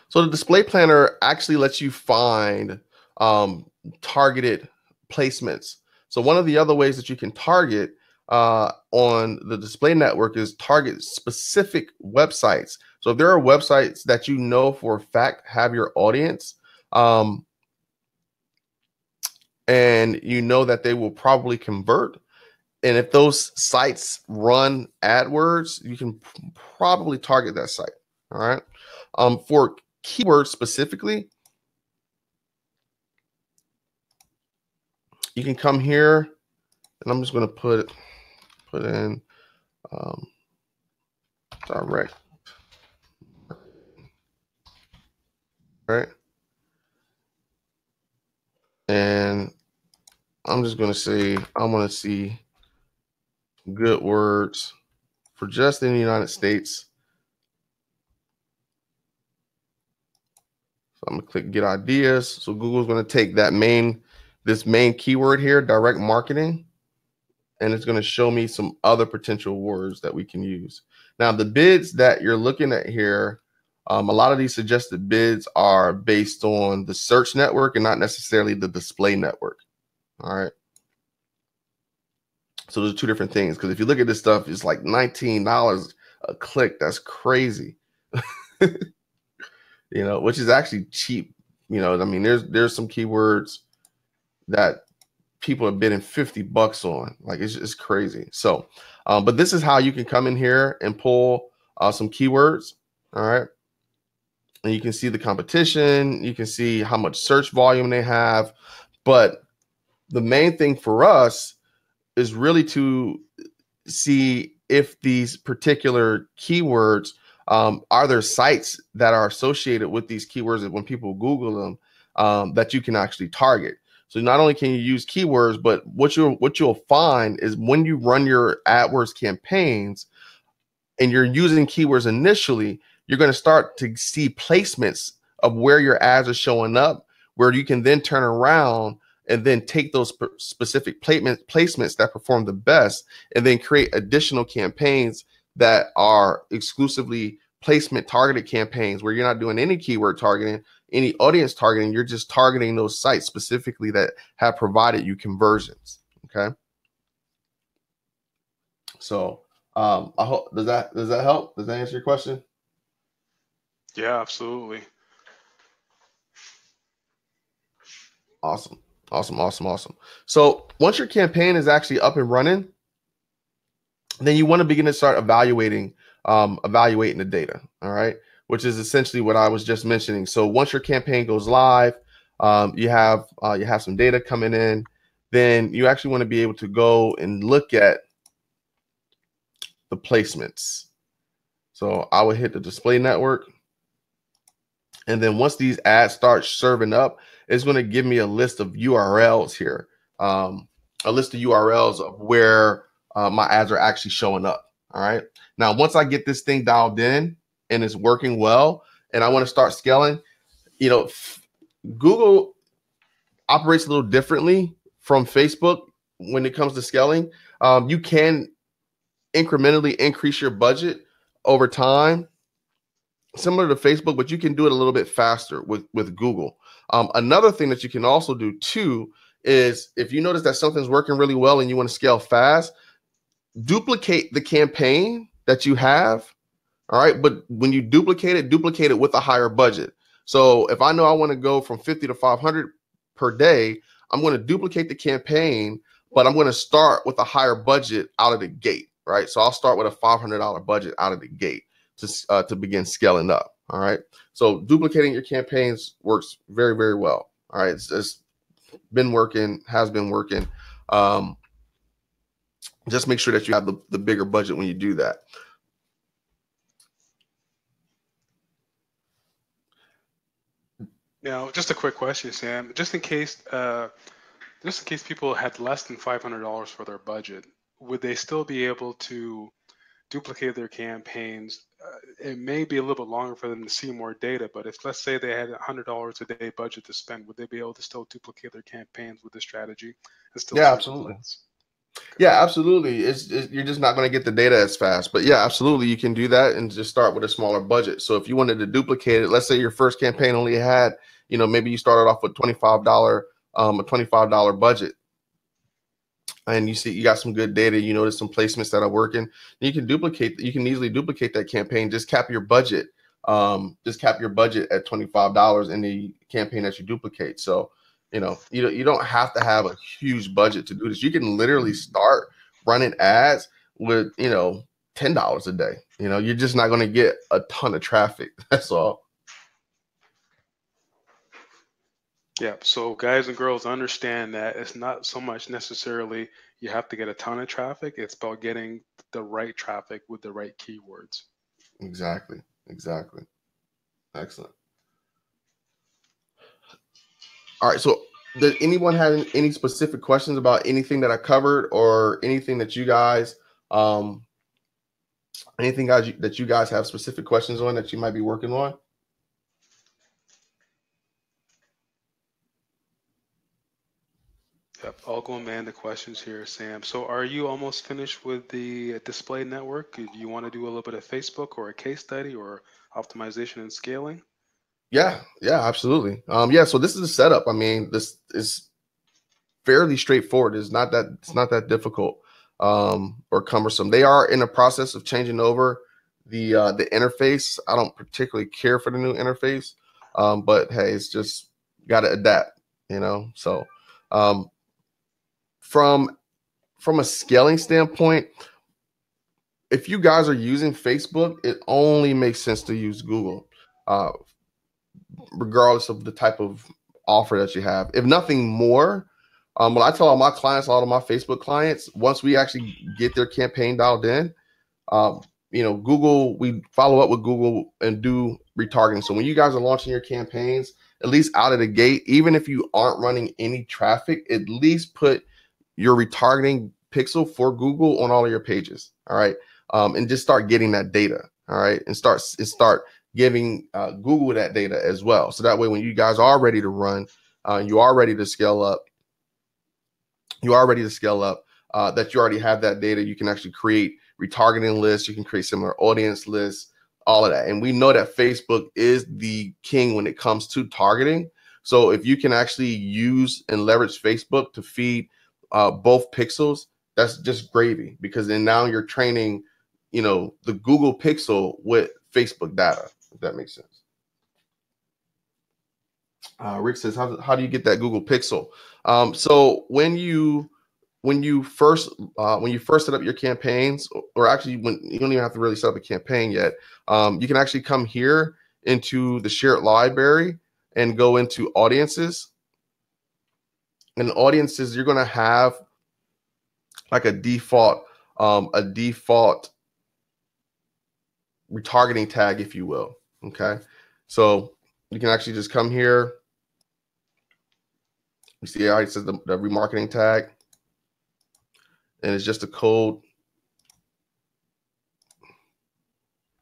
So the Display Planner actually lets you find targeted placements. So one of the other ways that you can target on the display network is target specific websites. So if there are websites that you know for a fact have your audience, and you know that they will probably convert, and if those sites run AdWords, you can probably target that site. All right. For keywords specifically, you can come here, and I'm just going to put in direct, right? And I'm just going to say I want to see good words for just in the United States. So I'm going to click get ideas. So Google's going to take that this main keyword here, direct marketing, and it's going to show me some other potential words that we can use. Now, the bids that you're looking at here, a lot of these suggested bids are based on the search network and not necessarily the display network. All right. So there's two different things, because if you look at this stuff, it's like $19 a click. That's crazy. You know, which is actually cheap. You know, I mean, there's some keywords that people have bidding $50 on. Like, it's crazy. So, but this is how you can come in here and pull some keywords. All right. And you can see the competition. You can see how much search volume they have. But the main thing for us is really to see if these particular keywords, are there sites that are associated with these keywords that when people Google them, that you can actually target. So not only can you use keywords, but what you'll find is when you run your AdWords campaigns and you're using keywords initially, you're going to start to see placements of where your ads are showing up, where you can then turn around and then take those specific placements that perform the best and then create additional campaigns that are exclusively placement targeted campaigns where you're not doing any keyword targeting, any audience targeting. You're just targeting those sites specifically that have provided you conversions. Okay. So I hope, does that help? Does that answer your question? Yeah, absolutely. Awesome. So once your campaign is actually up and running, then you want to begin to start evaluating the data. All right, which is essentially what I was just mentioning. So once your campaign goes live, you have some data coming in, then you actually want to be able to go and look at the placements. So I would hit the display network. And then once these ads start serving up, it's going to give me a list of URLs here, a list of URLs of where my ads are actually showing up. All right. Now, once I get this thing dialed in and it's working well, and I want to start scaling, Google operates a little differently from Facebook when it comes to scaling. You can incrementally increase your budget over time, similar to Facebook, but you can do it a little bit faster with Google. Another thing that you can also do too is if you notice that something's working really well and you want to scale fast, duplicate the campaign that you have. All right. But when you duplicate it with a higher budget. So if I know I want to go from 50 to 500 per day, I'm going to duplicate the campaign, but I'm going to start with a higher budget out of the gate. Right. So I'll start with a $500 budget out of the gate to begin scaling up. All right. So duplicating your campaigns works very, very well. All right. It's been working, has been working. Just make sure that you have the bigger budget when you do that. Now, just a quick question, Sam. Just in case people had less than $500 for their budget, would they still be able to duplicate their campaigns? It may be a little bit longer for them to see more data, but if, let's say, they had $100 a day budget to spend, would they be able to still duplicate their campaigns with this strategy and still see absolutely results? Yeah, absolutely. You're just not going to get the data as fast, but yeah, absolutely, you can do that and just start with a smaller budget. So if you wanted to duplicate it, let's say your first campaign only had, maybe you started off with a $25 budget, and you see you got some good data, you notice some placements that are working, you can easily duplicate that campaign. Just cap your budget at $25 in the campaign that you duplicate. So you don't have to have a huge budget to do this. You can literally start running ads with $10 a day. You're just not going to get a ton of traffic. That's all. Yeah. So guys and girls, understand that it's not so much necessarily you have to get a ton of traffic. It's about getting the right traffic with the right keywords. Exactly. Excellent. All right. So does anyone have any specific questions about anything that I covered or anything that you guys, that you guys have specific questions on that you might be working on? Yep, I'll go and man the questions here, Sam. So are you almost finished with the display network? Do you want to do a little bit of Facebook or a case study or optimization and scaling? Yeah, absolutely. So this is the setup. I mean, this is fairly straightforward. It's not that difficult or cumbersome. They are in the process of changing over the interface. I don't particularly care for the new interface, but hey, it's just got to adapt, So from a scaling standpoint, if you guys are using Facebook, it only makes sense to use Google, regardless of the type of offer that you have. If nothing more, what I tell all my clients, a lot of my Facebook clients, once we actually get their campaign dialed in, Google, we follow up with Google and do retargeting. So when you guys are launching your campaigns, at least out of the gate, even if you aren't running any traffic, at least put your retargeting pixel for Google on all of your pages. All right. And just start getting that data. All right. And start giving Google that data as well. So that way, when you guys are ready to run, you are ready to scale up, that you already have that data. You can actually create retargeting lists. You can create similar audience lists, all of that. And we know that Facebook is the king when it comes to targeting. So if you can actually use and leverage Facebook to feed both pixels, that's just gravy, because then now you're training, the Google Pixel with Facebook data, if that makes sense. Rick says, how do you get that Google Pixel? So when you first set up your campaigns, or actually when you don't even have to really set up a campaign yet, you can actually come here into the shared library and go into audiences. And audiences, you're going to have like a default retargeting tag, if you will. Okay, so you can actually just come here. You see how it says the remarketing tag, and it's just a code,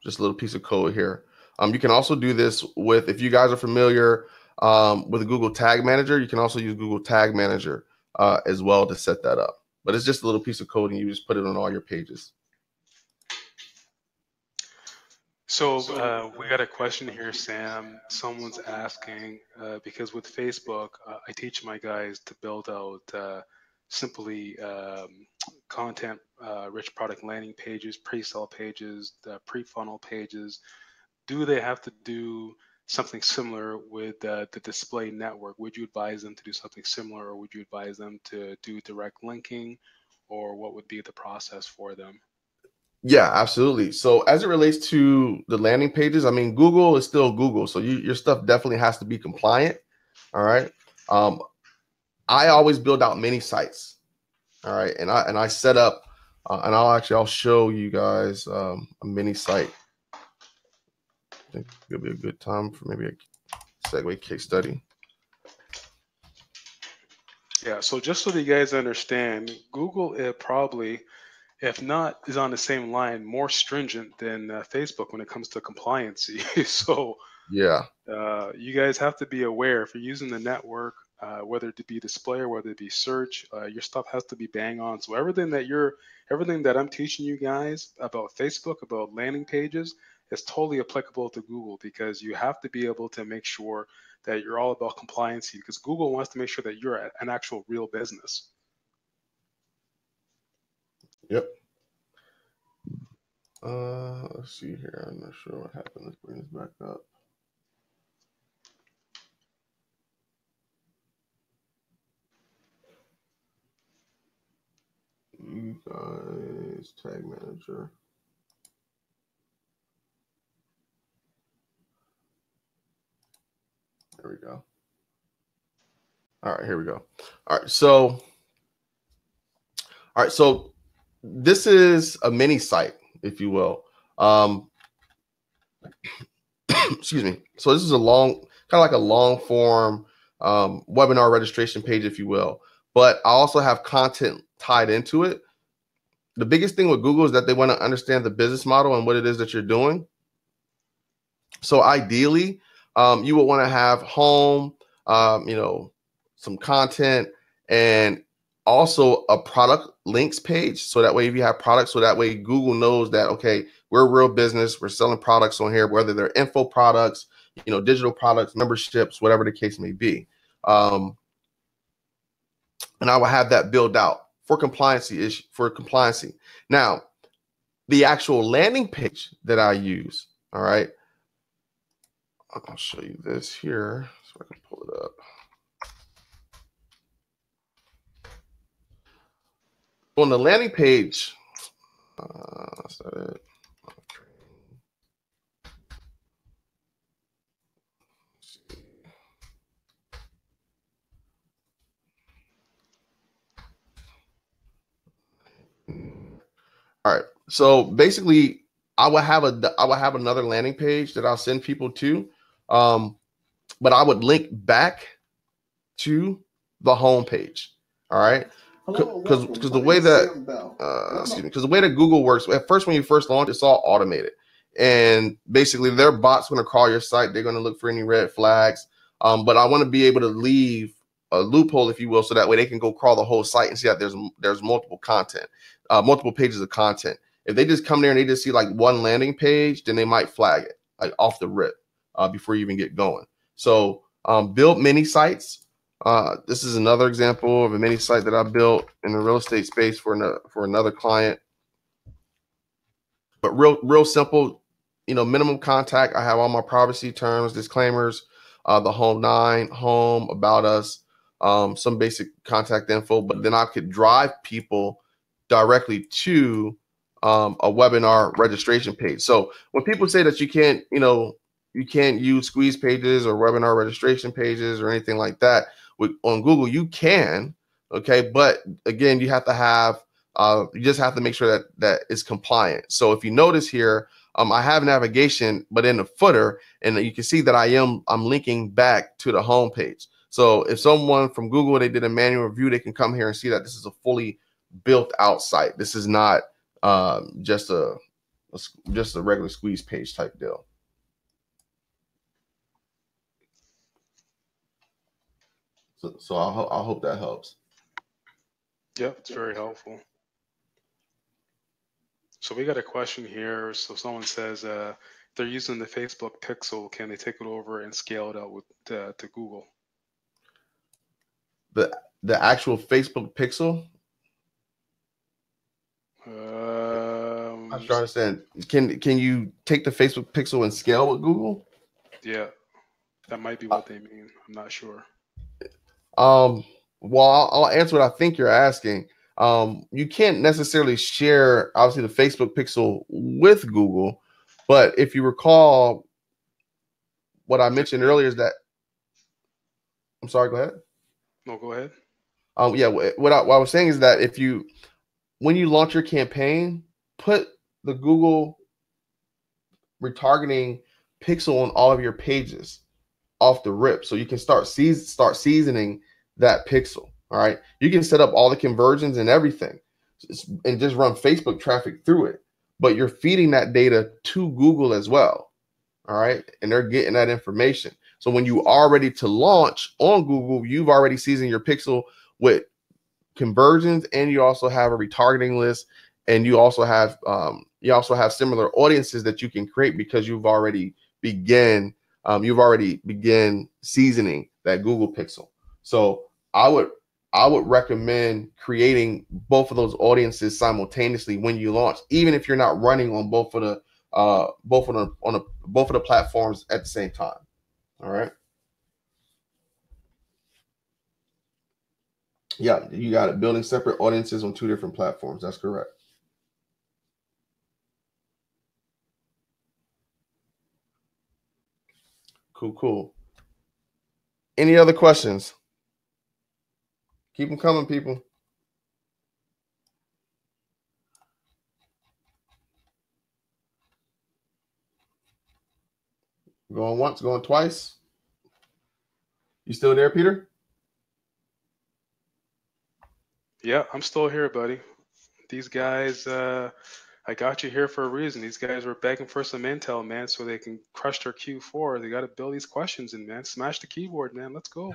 just a little piece of code here. You can also do this with, if you guys are familiar with the Google Tag Manager, you can also use Google Tag Manager as well to set that up. But it's just a little piece of code, and you just put it on all your pages. So we got a question here, Sam. Someone's asking, because with Facebook, I teach my guys to build out simply content, rich product landing pages, pre-sale pages, pre-funnel pages. Do they have to do something similar with the display network? Would you advise them to do something similar, or would you advise them to do direct linking, or what would be the process for them? Yeah, absolutely. So as it relates to the landing pages, I mean, Google is still Google. So your stuff definitely has to be compliant. All right. I always build out mini sites. All right. And I set up, and I'll show you guys a mini site. I think it'll be a good time for maybe a segue case study. Yeah. So just so that you guys understand, Google probably, if not, is on the same line, more stringent than Facebook when it comes to compliancy. So yeah, you guys have to be aware, if you're using the network, whether it be display or whether it be search, your stuff has to be bang on. So everything that I'm teaching you guys about Facebook, about landing pages, is totally applicable to Google, because you have to be able to make sure that you're all about compliancy, because Google wants to make sure that you're an actual real business. Yep. Let's see here. I'm not sure what happened. Let's bring this back up. You guys, Tag Manager. There we go. All right, here we go. All right, so this is a mini site, if you will. Excuse me. So this is a long, kind of like a long form webinar registration page, if you will. But I also have content tied into it. The biggest thing with Google is that they want to understand the business model and what it is that you're doing. So ideally, you would want to have home, some content, and also a product links page. So that way, if you have products, so that way Google knows that, okay, we're a real business. We're selling products on here, whether they're info products, digital products, memberships, whatever the case may be. And I will have that built out for compliancy. Now, the actual landing page that I use, all right, I'll show you this here so I can pull it up. On the landing page, is that it? All right. So basically, I will have another landing page that I'll send people to. but I would link back to the home page. All right. Because the way that because the way that Google works, at first when you first launch, it's all automated, and basically their bot's going to crawl your site. They're going to look for any red flags. But I want to be able to leave a loophole, if you will, so that way they can go crawl the whole site and see that there's multiple content, multiple pages of content. If they just come there and they just see like one landing page, then they might flag it like off the rip before you even get going. So build mini sites. This is another example of a mini site that I built in the real estate space for another client. But real simple, minimum contact. I have all my privacy terms, disclaimers, the home 9, home, about us, some basic contact info. But then I could drive people directly to a webinar registration page. So when people say that you can't use squeeze pages or webinar registration pages or anything like that on Google, you can, okay, but again, you have to have you just have to make sure that it's compliant. So if you notice here, I have navigation, but in the footer, and you can see that I'm linking back to the home page. So if someone from Google, they did a manual review, they can come here and see that this is a fully built out site. This is not just a regular squeeze page type deal. So I hope that helps. Yep, it's very helpful. So we got a question here. So someone says they're using the Facebook Pixel. Can they take it over and scale it out with to Google? The actual Facebook Pixel. I'm trying to understand. Can you take the Facebook Pixel and scale with Google? Yeah, that might be what they mean. I'm not sure. Well, I'll answer what I think you're asking. You can't necessarily share, obviously, the Facebook Pixel with Google, but if you recall, what I mentioned earlier is that. I'm sorry. Go ahead. No, go ahead. Yeah. What I was saying is that when you launch your campaign, put the Google retargeting pixel on all of your pages off the rip, so you can start seasoning that pixel. All right, you can set up all the conversions and everything, and just run Facebook traffic through it. But you're feeding that data to Google as well. All right, and they're getting that information. So when you are ready to launch on Google, you've already seasoned your pixel with conversions, and you also have a retargeting list, and you also have similar audiences that you can create because you've already began seasoning that Google Pixel. So I would recommend creating both of those audiences simultaneously when you launch, even if you're not running on both of the platforms at the same time. All right. Yeah, you got it. Building separate audiences on 2 different platforms. That's correct. Cool. Any other questions? Keep them coming, people. Going once, going twice. You still there, Peter? Yeah, I'm still here, buddy. These guys, I got you here for a reason. These guys were begging for some intel, man, so they can crush their Q4. They got to build these questions in, man. Smash the keyboard, man. Let's go.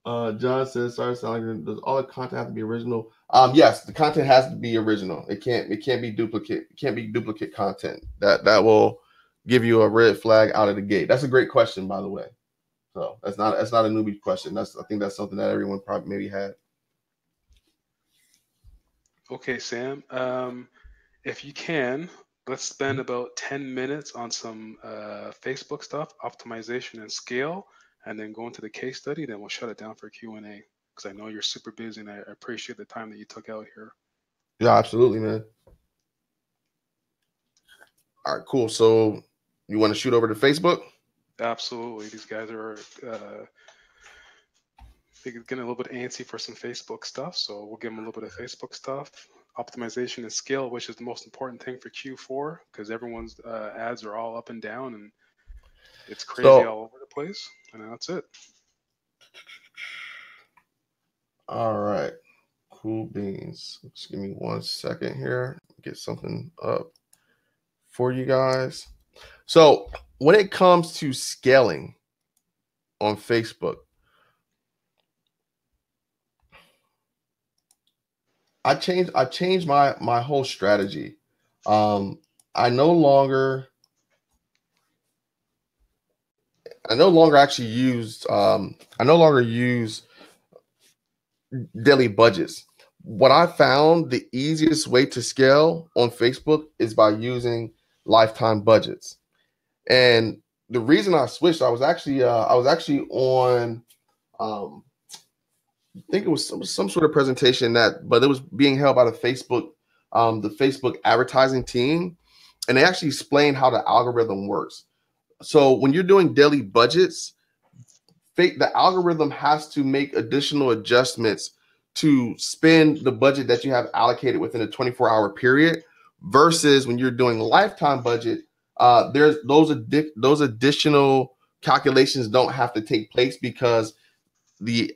John says, "Sorry, does all the content have to be original?" Yes, the content has to be original. It can't be duplicate. It can't be duplicate content. That will give you a red flag out of the gate. That's a great question, by the way. So that's not a newbie question. I think that's something that everyone probably maybe had. Okay, Sam. If you can, let's spend about 10 minutes on some Facebook stuff, optimization and scale, and then go into the case study. Then we'll shut it down for Q&A because I know you're super busy, and I appreciate the time that you took out here. Yeah, absolutely, man. All right, cool. So you want to shoot over to Facebook? Absolutely. These guys are getting a little bit antsy for some Facebook stuff, so we'll give them a little bit of Facebook stuff. Optimization and scale, which is the most important thing for Q4 because everyone's ads are all up and down, and It's crazy So, all over the place, and that's it. all right, cool beans. Just give me 1 second here. Get something up for you guys. So, when it comes to scaling on Facebook, I changed my whole strategy. Um, I no longer I no longer actually use I no longer use daily budgets. What I found the easiest way to scale on Facebook is by using lifetime budgets. And the reason I switched, I was actually on um, I think it was some sort of presentation but it was being held by the Facebook advertising team, and they actually explained how the algorithm works. So when you're doing daily budgets, the algorithm has to make additional adjustments to spend the budget that you have allocated within a 24-hour period versus when you're doing lifetime budget. There's those additional calculations don't have to take place because the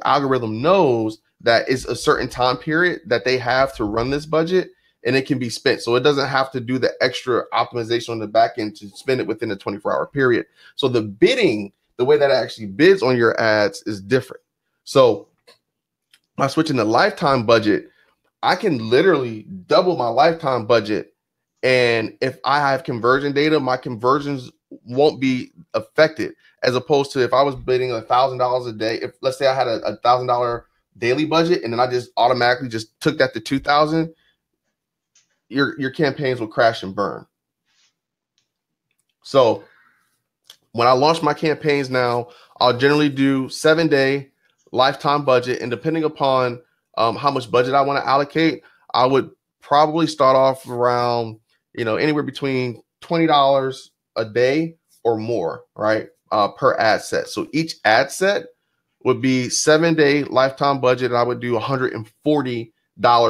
algorithm knows that it's a certain time period that they have to run this budget, and it can be spent. So it doesn't have to do the extra optimization on the back end to spend it within a 24-hour period. So the way that it actually bids on your ads is different. So by switching to lifetime budget, I can literally double my lifetime budget. And if I have conversion data, my conversions won't be affected, as opposed to if I was bidding $1,000 a day. If let's say I had a $1,000 daily budget and then I just automatically just took that to 2,000, your campaigns will crash and burn. So when I launch my campaigns now, I'll generally do 7-day lifetime budget, and depending upon how much budget I want to allocate, I would probably start off around anywhere between $20 a day or more, right? Per ad set. So each ad set would be 7-day lifetime budget, and I would do $140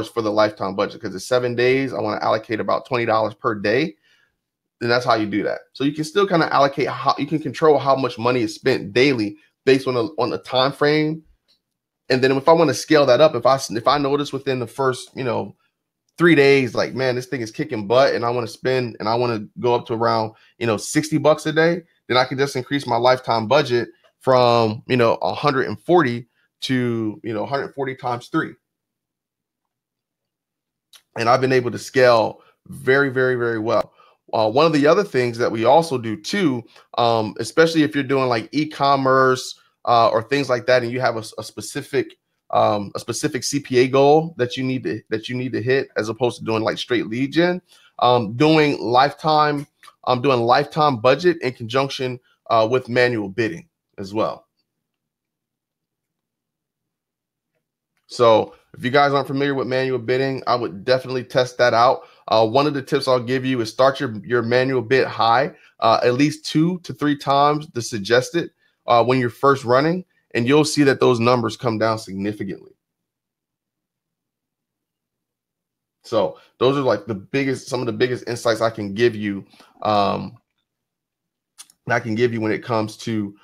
for the lifetime budget because it's 7 days. I want to allocate about $20 per day. And that's how you do that. So you can still kind of allocate you can control how much money is spent daily based on a time frame. And then if I want to scale that up, if I notice within the first 3 days, like, man, this thing is kicking butt and I want to go up to around $60 a day, then I can just increase my lifetime budget from 140 to 140 times 3. And I've been able to scale very, very, very well. One of the other things that we also do too, especially if you're doing like e-commerce or things like that, and you have a specific CPA goal that you need to hit, as opposed to doing like straight lead gen, doing lifetime budget in conjunction with manual bidding as well. So if you guys aren't familiar with manual bidding, I would definitely test that out. One of the tips I'll give you is start your manual bid high, at least 2 to 3 times the suggested when you're first running, and you'll see that those numbers come down significantly. So those are like some of the biggest insights I can give you. When it comes to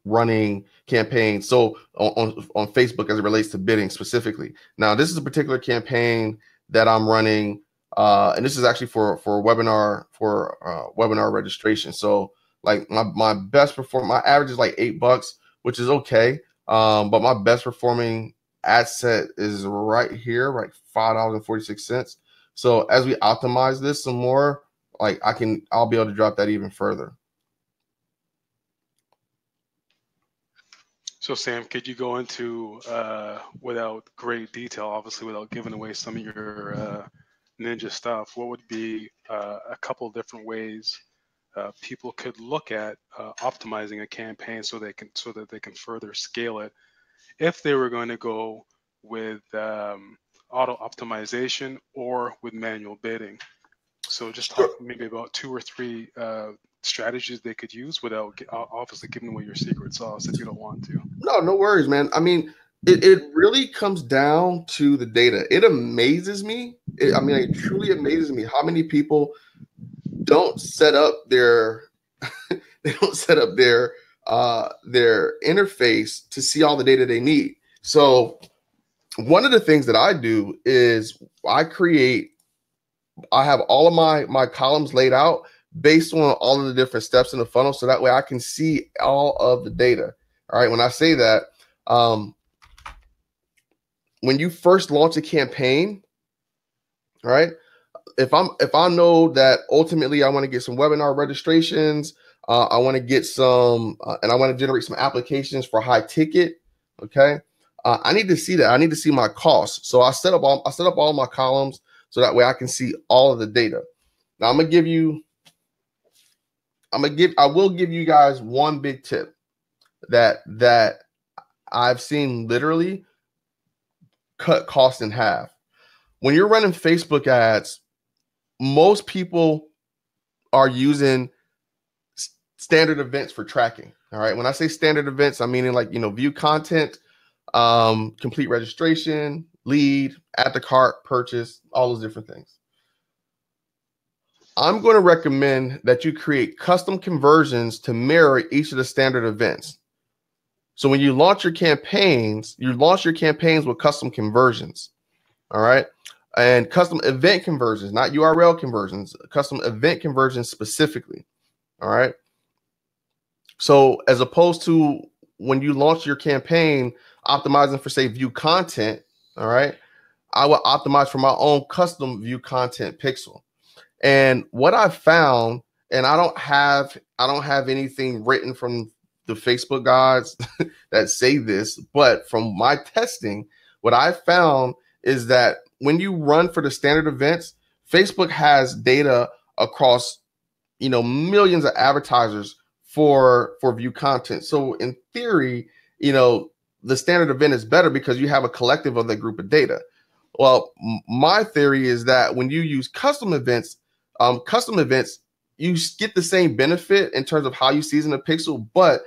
running campaigns. So on Facebook, as it relates to bidding specifically. Now, this is a particular campaign that I'm running, and this is actually for webinar registration. So like my average is like $8, which is okay. But my best performing ad set is right here, right, $5.46. So as we optimize this some more, like I'll be able to drop that even further. So Sam, could you go into, without great detail, obviously without giving away some of your ninja stuff, what would be a couple of different ways people could look at optimizing a campaign so that they can further scale it if they were going to go with auto optimization or with manual bidding? So just talk maybe about 2 or 3 strategies they could use without obviously giving away your secret sauce if you don't want to. No worries, man. I mean, it really comes down to the data. It amazes me. It truly amazes me how many people don't set up their they don't set up their interface to see all the data they need. So one of the things that I do is I have all of my columns laid out based on all of the different steps in the funnel, so that way I can see all of the data. All right. When I say that, when you first launch a campaign, all right, if I know that ultimately I want to get some webinar registrations, I want to get some, and I want to generate some applications for high ticket. Okay, I need to see that. I need to see my costs. So I set up all my columns so that way I can see all of the data. Now I will give you guys one big tip that I've seen literally cut costs in half. When you're running Facebook ads, most people are using standard events for tracking. All right. When I say standard events, I'm meaning like, view content, complete registration, lead, add to cart, purchase, all those different things. I'm going to recommend that you create custom conversions to mirror each of the standard events. So when you launch your campaigns with custom conversions. All right. And custom event conversions, not URL conversions, custom event conversions specifically. All right. So as opposed to when you launch your campaign optimizing for, say, view content, all right, I will optimize for my own custom view content pixel. And what I found, and I don't have anything written from the Facebook gods that say this, but from my testing, what I found is that when you run for the standard events, Facebook has data across, millions of advertisers for view content. So in theory, the standard event is better because you have a collective of that group of data. Well, my theory is that when you use custom events, you get the same benefit in terms of how you season a pixel, but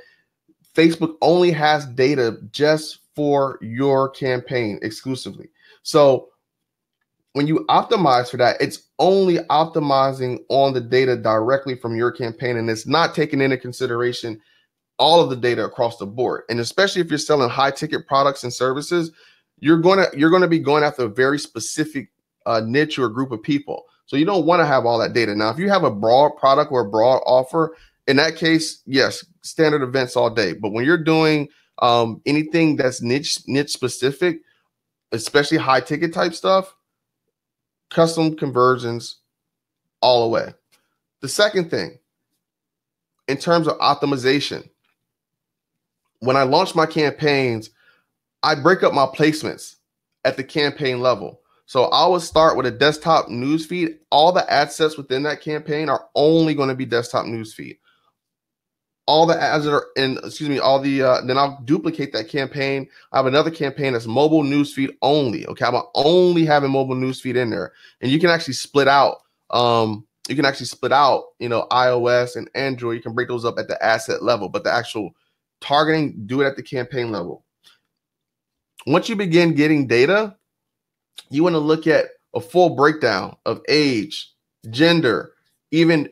Facebook only has data just for your campaign exclusively. So when you optimize for that, it's only optimizing on the data directly from your campaign, and it's not taking into consideration all of the data across the board. And especially if you're selling high ticket products and services, you're going to be going after a very specific niche or group of people. So you don't want to have all that data. Now, if you have a broad product or a broad offer, in that case, yes, standard events all day. But when you're doing anything that's niche specific, especially high ticket type stuff, custom conversions all the way. The second thing, in terms of optimization, when I launch my campaigns, I break up my placements at the campaign level. So I would start with a desktop newsfeed. All the ad sets within that campaign are only going to be desktop newsfeed. All the ads that are in, then I'll duplicate that campaign. I have another campaign that's mobile newsfeed only. Okay, I'm only having mobile newsfeed in there, and you can actually split out. iOS and Android. You can break those up at the asset level, but the actual targeting, do it at the campaign level. Once you begin getting data, you want to look at a full breakdown of age, gender, even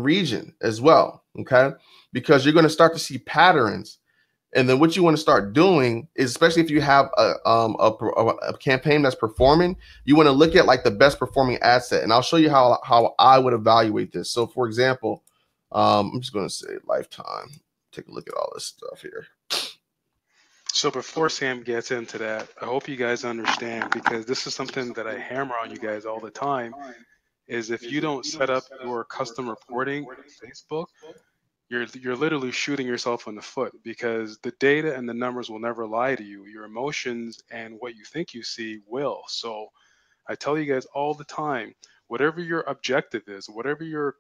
region as well. Okay. Because you're going to start to see patterns. And then what you want to start doing is, especially if you have a campaign that's performing, you want to look at like the best performing ad set. And I'll show you how I would evaluate this. So for example, I'm just going to say lifetime. Take a look at all this stuff here. So before Sam gets into that, I hope you guys understand, because this is something that I hammer on you guys all the time, is if you don't set up your custom reporting in Facebook, you're literally shooting yourself in the foot, because the data and the numbers will never lie to you. Your emotions and what you think you see will. So I tell you guys all the time, whatever your objective is, whatever your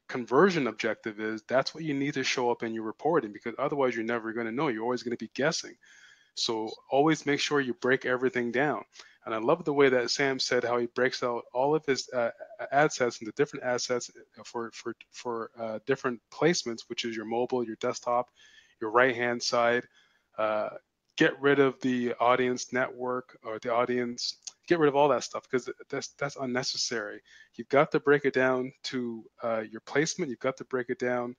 conversion objective is, that's what you need to show up in your reporting, because otherwise you're never going to know. You're always going to be guessing. So always make sure you break everything down. And I love the way that Sam said how he breaks out all of his ad sets into different assets for different placements, which is your mobile, your desktop, your right-hand side. Get rid of the audience network or the audience Get rid of all that stuff because that's unnecessary. You've got to break it down to your placement. You've got to break it down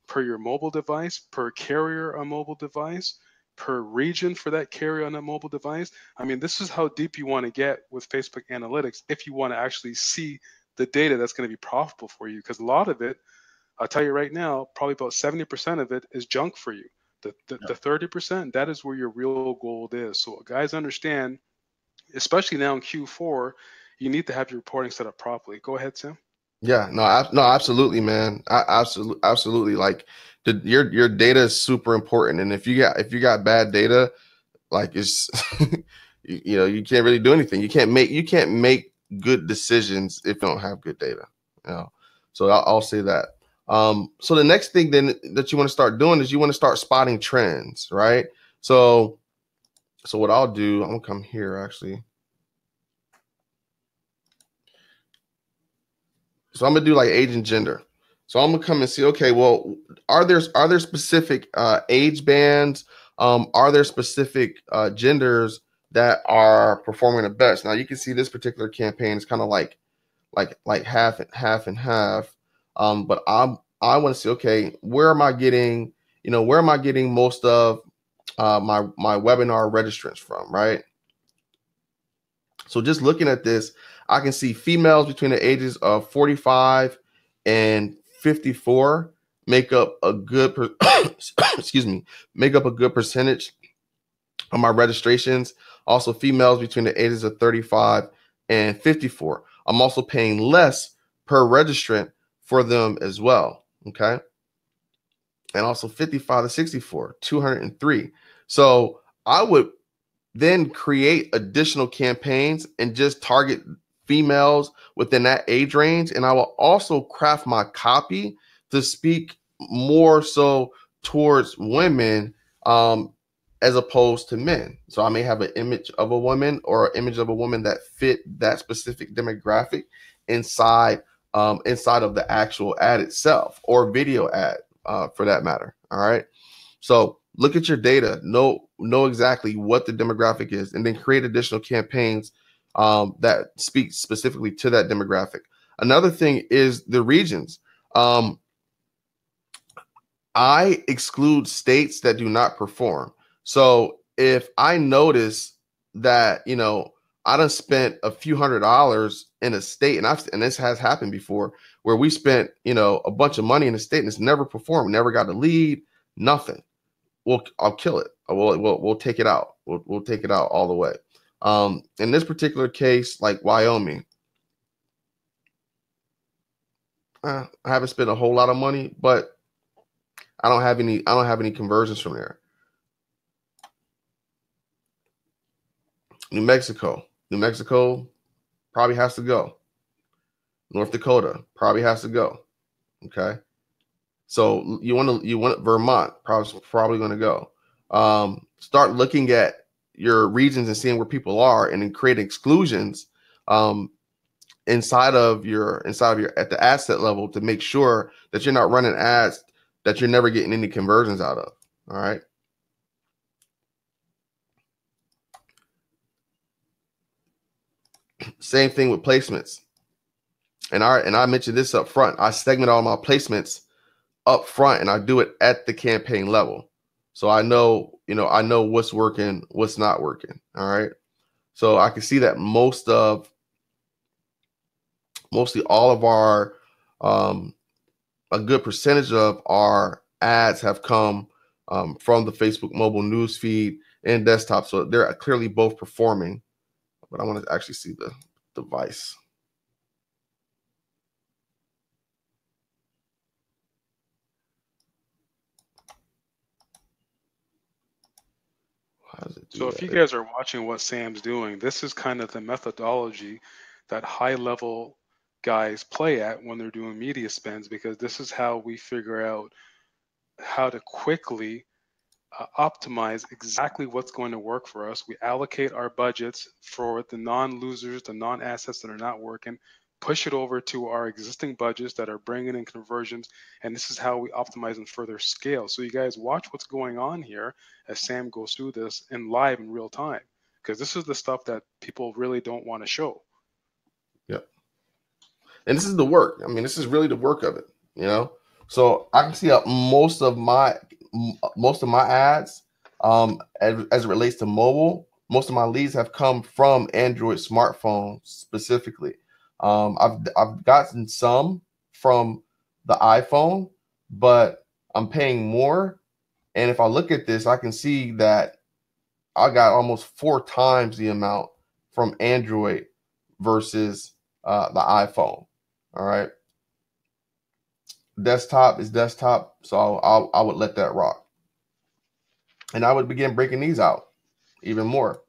per your mobile device, per carrier on mobile device, per region for that carrier on a mobile device. I mean, this is how deep you want to get with Facebook Analytics if you want to actually see the data that's going to be profitable for you. Because a lot of it, I'll tell you right now, probably about 70% of it is junk for you. The 30%, that is where your real gold is. So guys understand, especially now in Q4, you need to have your reporting set up properly. Go ahead, Sam. Yeah, no, absolutely, man. Absolutely. Like your data is super important, and if you got bad data, like it's you know, you can't really do anything. You can't make good decisions if you don't have good data. You know, so I'll say that. So the next thing then that you want to start doing is you want to start spotting trends, right? So what I'll do, I'm gonna come here actually. So I'm gonna do like age and gender. So I'm gonna come and see, okay, well, are there specific age bands? Are there specific genders that are performing the best? Now you can see this particular campaign is kind of like half and half. But I want to see, okay, where am I getting, where am I getting most of my webinar registrants from, right? So just looking at this, I can see females between the ages of 45 and 54 make up a good excuse me, make up a good percentage of my registrations. Also females between the ages of 35 and 54. I'm also paying less per registrant for them as well. Okay. And also 55 to 64, 203. So I would then create additional campaigns and just target females within that age range. And I will also craft my copy to speak more so towards women as opposed to men. So I may have an image of a woman or an image of a woman that fit that specific demographic inside inside of the actual ad itself or video ad for that matter. All right. So look at your data, know exactly what the demographic is, and then create additional campaigns that speak specifically to that demographic. Another thing is the regions. I exclude states that do not perform. So if I notice that, I done spent a few $100s in a state, and this has happened before, where we spent, a bunch of money in a state and it's never performed, never got a lead, nothing. I'll kill it. We'll take it out. We'll take it out all the way. In this particular case, like Wyoming, I haven't spent a whole lot of money, but I don't have any conversions from there. New Mexico probably has to go. North Dakota probably has to go. Okay. So you want Vermont probably going to go. Start looking at your regions and seeing where people are, and then create exclusions inside of your at the asset level to make sure that you're not running ads that you're never getting any conversions out of. All right. Same thing with placements. And I mentioned this up front. I segment all my placements up front, and I do it at the campaign level. So I know what's working, what's not working. All right. So I can see that mostly all of our, a good percentage of our ads have come from the Facebook mobile news feed and desktop. So they're clearly both performing, but I want to actually see the device. So if you guys are watching what Sam's doing, this is kind of the methodology that high level guys play at when they're doing media spends, because this is how we figure out how to quickly optimize exactly what's going to work for us. We allocate our budgets for the non-losers, the non-assets that are not working, push it over to our existing budgets that are bringing in conversions, and this is how we optimize and further scale. So you guys watch what's going on here as Sam goes through this in live in real time. because this is the stuff that people really don't want to show. Yep. And this is the work. I mean, this is really the work of it, you know. So I can see most of my ads, as it relates to mobile, most of my leads have come from Android smartphones specifically. I've gotten some from the iPhone, but I'm paying more. And if I look at this, I can see that I got almost 4 times the amount from Android versus the iPhone. All right. Desktop is desktop, so I would let that rock. And I would begin breaking these out even more.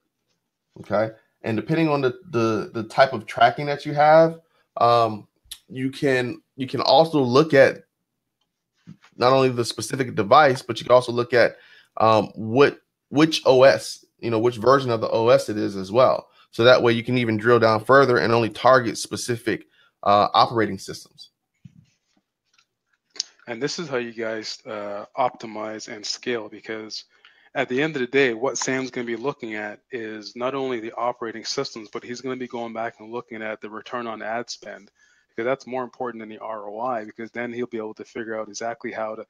Okay. And depending on the type of tracking that you have, you can also look at not only the specific device, but you can also look at which OS, which version of the OS it is as well. So that way you can even drill down further and only target specific operating systems. And this is how you guys optimize and scale, because at the end of the day, what Sam's going to be looking at is not only the operating systems, but he's going to be going back and looking at the return on ad spend, because that's more important than the ROI, because then he'll be able to figure out exactly how to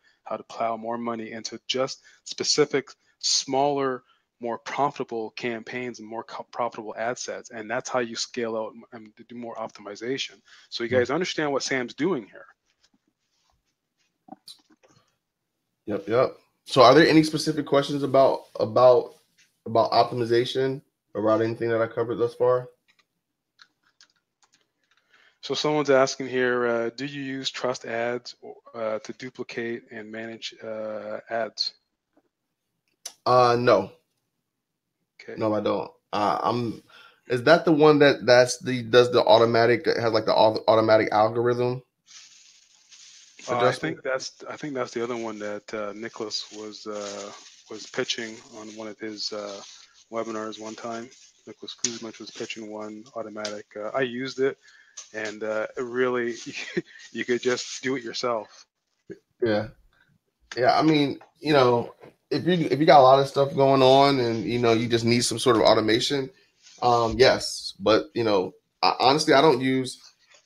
plow more money into just specific, smaller, more profitable campaigns and more profitable ad sets. And that's how you scale out and do more optimization. So you guys understand what Sam's doing here. Yep. So are there any specific questions about optimization, about anything that I covered thus far? So someone's asking here, do you use Trust Ads to duplicate and manage ads? No. Okay. No, I don't. Is that the one that does the automatic, has like the automatic algorithm? I think that's the other one that Nicholas was pitching on one of his webinars one time. Nicholas Kuzmich was pitching one automatic. I used it, and it really you could just do it yourself. Yeah. I mean, if you got a lot of stuff going on and you just need some sort of automation, yes. But honestly, I don't use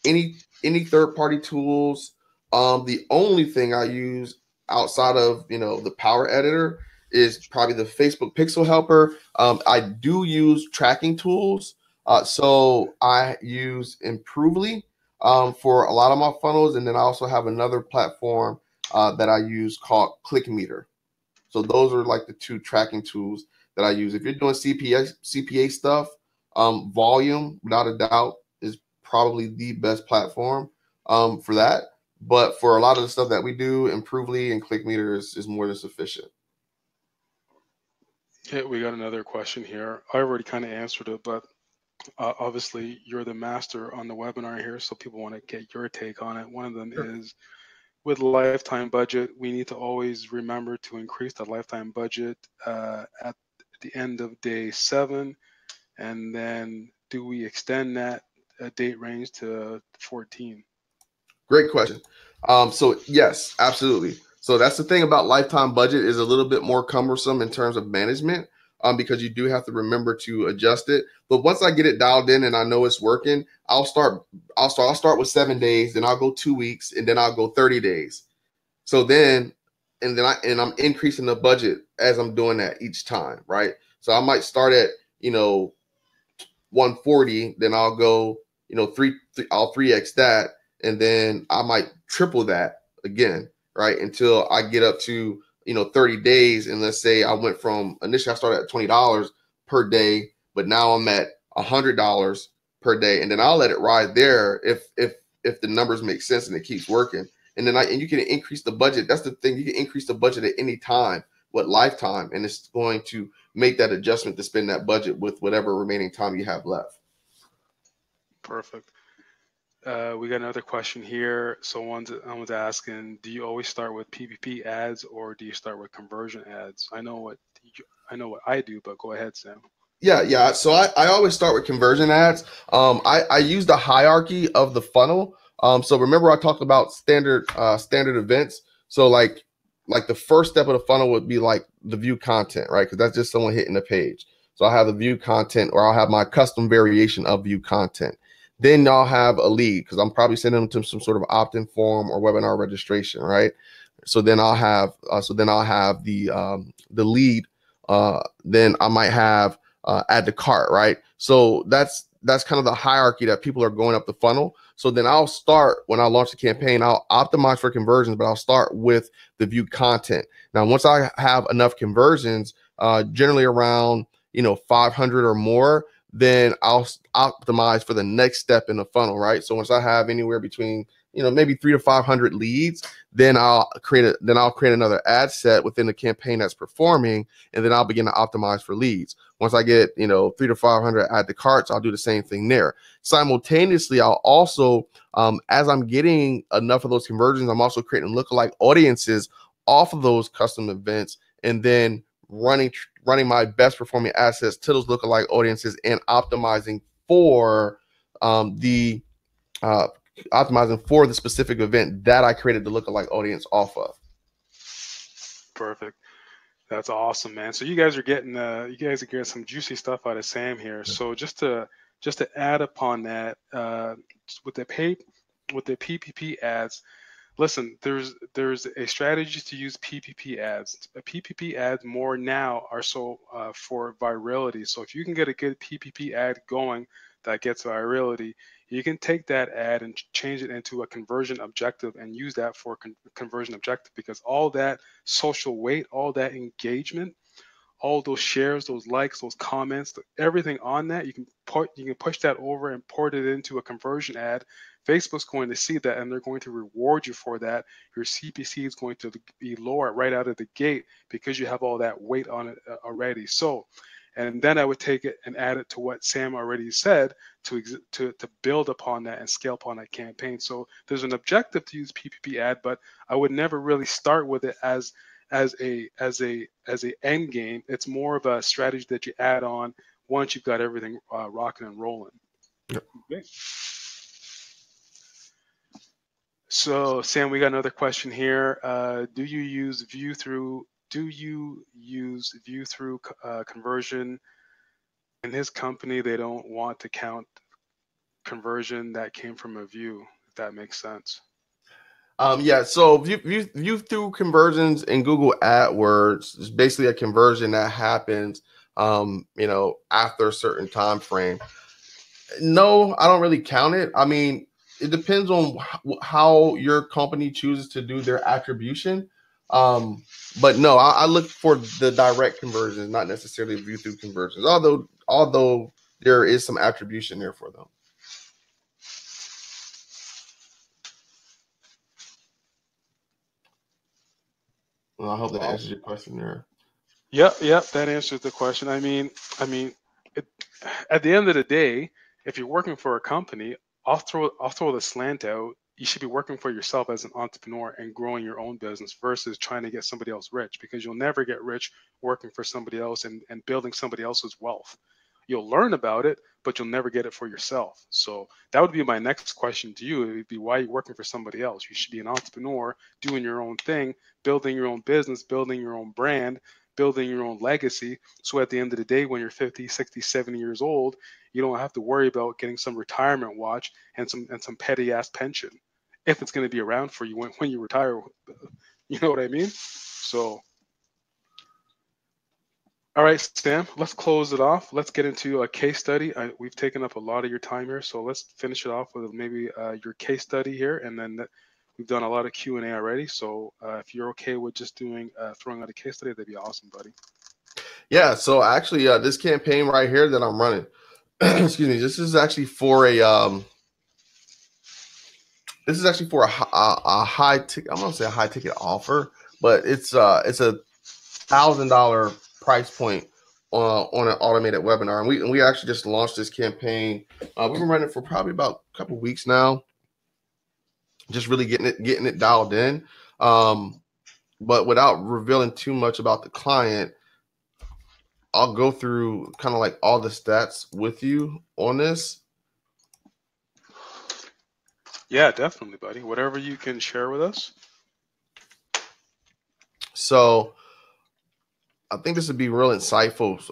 any third-party tools. The only thing I use outside of the Power Editor is probably the Facebook Pixel Helper. I do use tracking tools, so I use Improvely for a lot of my funnels, and then I also have another platform that I use called ClickMeter. So those are like the 2 tracking tools that I use. If you're doing CPA stuff, Volume, without a doubt, is probably the best platform for that. But for a lot of the stuff that we do, Improvely and ClickMeter is more than sufficient. Okay, we got another question here. I already kind of answered it, but obviously you're the master on the webinar here, so people want to get your take on it. One of them is, with lifetime budget, we need to always remember to increase the lifetime budget at the end of day 7, and then do we extend that date range to 14? Great question. So yes, absolutely. So that's the thing about lifetime budget, is a little bit more cumbersome in terms of management, because you do have to remember to adjust it. But once I get it dialed in and I know it's working, I'll start with 7 days, then I'll go 2 weeks, and then I'll go 30 days. So then I'm increasing the budget as I'm doing that each time, right? So I might start at 140, then I'll go I'll 3x that, and then I might triple that again, right? Until I get up to 30 days. And let's say I went from, initially I started at $20 per day, but now I'm at $100 per day, and then I'll let it ride there if the numbers make sense and it keeps working. And then you can increase the budget. That's the thing. You can increase the budget at any time with lifetime, and it's going to make that adjustment to spend that budget with whatever remaining time you have left. Perfect. We got another question here. Someone's asking, do you always start with PPP ads or do you start with conversion ads? I know what I do, but go ahead, Sam. Yeah. So I always start with conversion ads. I use the hierarchy of the funnel. So remember I talked about standard events. So like the first step of the funnel would be like the view content, right? Because that's just someone hitting the page. So I'll have the view content, or I'll have my custom variation of view content. Then I'll have a lead, because I'm probably sending them to some sort of opt-in form or webinar registration, right? So then I'll have the lead. Then I might have add to cart, right? So that's kind of the hierarchy that people are going up the funnel. So then I'll start, when I launch the campaign, I'll optimize for conversions, but I'll start with the view content. Now, once I have enough conversions, generally around 500 or more, then I'll optimize for the next step in the funnel, right? So once I have anywhere between maybe 300 to 500 leads, then I'll create another ad set within the campaign that's performing, and then I'll begin to optimize for leads. Once I get 300 to 500 add to carts, I'll do the same thing there. Simultaneously, I'll also, as I'm getting enough of those conversions, I'm also creating lookalike audiences off of those custom events, and then running my best performing assets to those lookalike audiences and optimizing for the specific event that I created the lookalike audience off of. Perfect. That's awesome, man. So you guys are getting some juicy stuff out of Sam here. So just to add upon that, with the PPP ads, listen, there's a strategy to use PPP ads. PPP ads more now are for virality. So if you can get a good PPP ad going that gets virality, you can take that ad and change it into a conversion objective and use that for conversion objective, because all that social weight, all that engagement, all those shares, those likes, those comments, everything on that, you can push that over and port it into a conversion ad. Facebook's going to see that, and they're going to reward you for that. Your CPC is going to be lower right out of the gate because you have all that weight on it already. So, and then I would take it and add it to what Sam already said to build upon that and scale upon that campaign. So there's an objective to use PPP ad, but I would never really start with it as a end game. It's more of a strategy that you add on once you've got everything rocking and rolling. Yep. Okay. So Sam, we got another question here. Do you use view through conversion? In his company, they don't want to count conversion that came from a view, if that makes sense. Yeah, so view through conversions in Google AdWords is basically a conversion that happens after a certain time frame. No, I don't really count it. I mean, it depends on how your company chooses to do their attribution. But no, I look for the direct conversions, not necessarily view through conversions, although there is some attribution there for them. Well, I hope that answers your question there. Yep, that answers the question. I mean, at the end of the day, if you're working for a company, I'll throw the slant out. You should be working for yourself as an entrepreneur and growing your own business versus trying to get somebody else rich, because you'll never get rich working for somebody else and building somebody else's wealth. You'll learn about it, but you'll never get it for yourself. So that would be my next question to you. It would be, why are you working for somebody else? You should be an entrepreneur, doing your own thing, building your own business, building your own brand, building your own legacy. So at the end of the day, when you're 50, 60, 70 years old, you don't have to worry about getting some retirement watch and some petty ass pension, if it's going to be around for you when you retire. You know what I mean? So, all right, Sam, let's close it off. Let's get into a case study. We've taken up a lot of your time here, so let's finish it off with maybe your case study here, and then we've done a lot of Q&A already. So if you're okay with just throwing out a case study, that'd be awesome, buddy. Yeah. So actually, this campaign right here that I'm running, excuse me, this is actually for a high ticket. I'm gonna say a high ticket offer, but it's a $1,000 price point on an automated webinar, and we actually just launched this campaign. We've been running for probably about a couple weeks now, just really getting it dialed in. But without revealing too much about the client, I'll go through kind of like all the stats with you on this. Yeah, definitely, buddy. Whatever you can share with us. So I think this would be real insightful.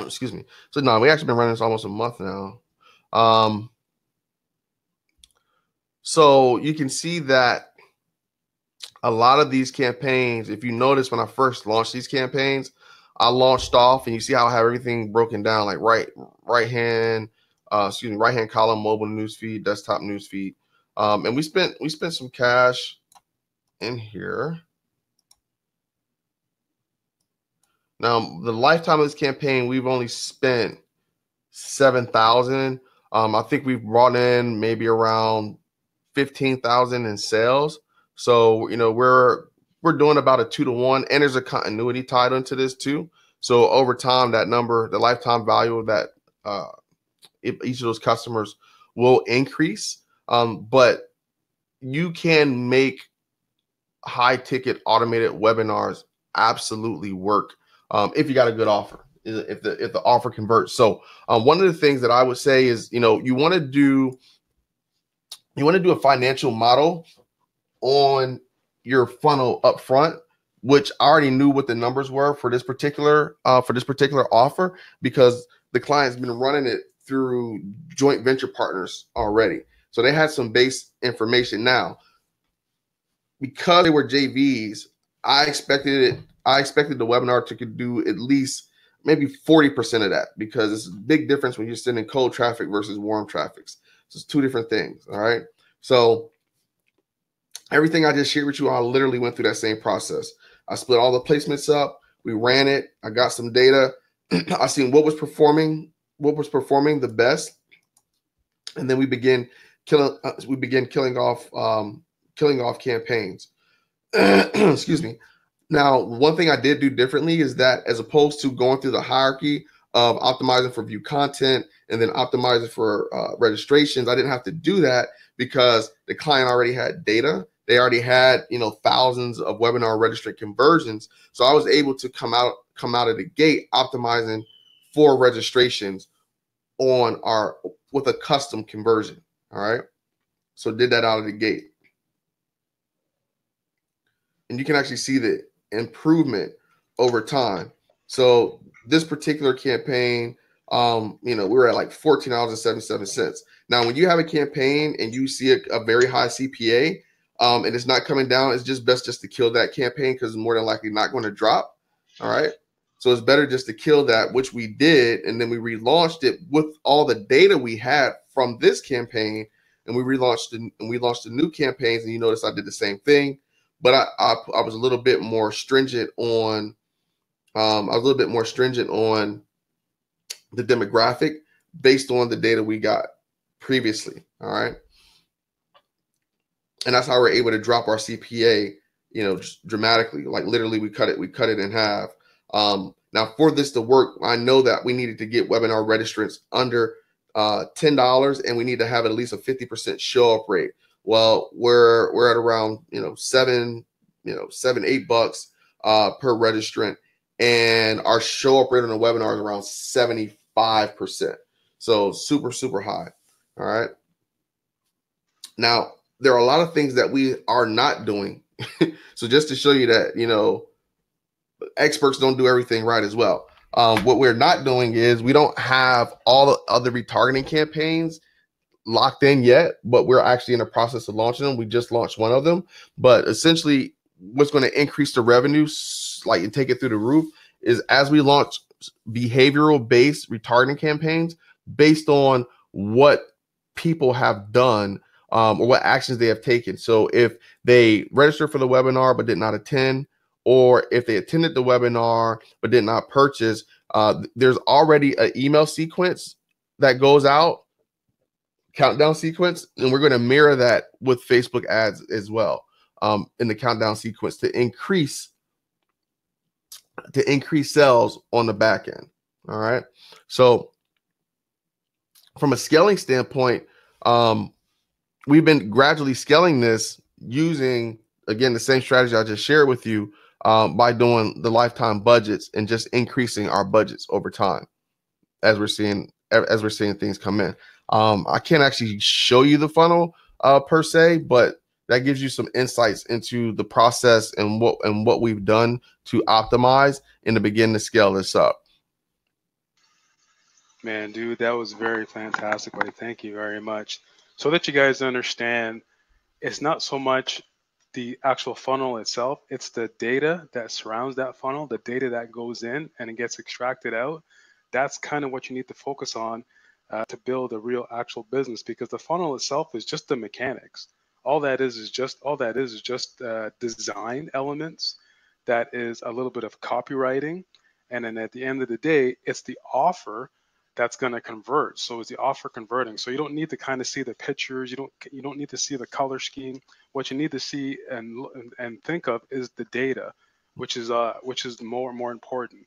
Excuse me. So no, we actually been running this almost a month now. So you can see that a lot of these campaigns, if you notice when I first launched these campaigns, I launched off and you see how I have everything broken down, like right hand column, mobile newsfeed, desktop newsfeed. And we spent some cash in here. Now, the lifetime of this campaign, we've only spent $7,000. I think we've brought in maybe around $15,000 in sales. So, you know, we're doing about a 2-to-1, and there's a continuity tied into this too. So over time, that number, the lifetime value of that, each of those customers will increase. But you can make high ticket automated webinars absolutely work if you got a good offer, if the offer converts. So one of the things that I would say is, you know, you want to do a financial model on your funnel up front, which I already knew what the numbers were for this particular offer, because the client's been running it through joint venture partners already. So they had some base information. Now, because they were JVs, I expected the webinar to do at least maybe 40% of that, because it's a big difference when you're sending cold traffic versus warm traffic. So it's two different things. All right. So everything I just shared with you, I literally went through that same process. I split all the placements up. We ran it. I got some data. I seen what was performing the best, and then we began killing off campaigns. Excuse me. Now, one thing I did do differently is that, as opposed to going through the hierarchy of optimizing for view content and then optimizing for registrations, I didn't have to do that because the client already had data. They already had, you know, thousands of webinar registered conversions. So I was able to come out of the gate optimizing for registrations with a custom conversion. All right. So did that out of the gate. And you can actually see the improvement over time. So this particular campaign, you know, we were at like $14.77. Now, when you have a campaign and you see a very high CPA, and it's not coming down, it's just best just to kill that campaign, because it's more than likely not going to drop. All right. So it's better just to kill that, which we did. And then we relaunched it with all the data we had from this campaign. And we launched the new campaigns. And you notice I did the same thing, but I was a little bit more stringent on, the demographic based on the data we got previously. All right. And that's how we're able to drop our CPA, you know, just dramatically. Like literally, we cut it in half. Now, for this to work, I know that we needed to get webinar registrants under $10, and we need to have at least a 50% show up rate. Well, we're at around $7, $8 per registrant, and our show up rate on the webinar is around 75%. So super, super high. All right. Now, there are a lot of things that we are not doing. So just to show you that, you know, experts don't do everything right as well. What we're not doing is we don't have all the other retargeting campaigns locked in yet, but we're actually in the process of launching them. We just launched one of them, but essentially what's going to increase the revenue, like, and take it through the roof, is as we launch behavioral based retargeting campaigns based on what people have done, or what actions they have taken. So if they registered for the webinar but did not attend, or if they attended the webinar but did not purchase, there's already an email sequence that goes out, countdown sequence, and we're going to mirror that with Facebook ads as well, in the countdown sequence to increase sales on the back end. All right. So from a scaling standpoint, we've been gradually scaling this using, again, the same strategy I just shared with you, by doing the lifetime budgets and just increasing our budgets over time as we're seeing things come in. I can't actually show you the funnel per se, but that gives you some insights into the process and what we've done to optimize and to begin to scale this up. Man, dude, that was very fantastic, buddy. Thank you very much. So that you guys understand, it's not so much the actual funnel itself, it's the data that surrounds that funnel, the data that goes in and it gets extracted out. That's kind of what you need to focus on to build a real actual business, because the funnel itself is just the mechanics. All that is just design elements. That is a little bit of copywriting, and then at the end of the day, it's the offer that's going to convert. So is the offer converting? So you don't need to kind of see the pictures. You don't need to see the color scheme. What you need to see and think of is the data, which is more and more important.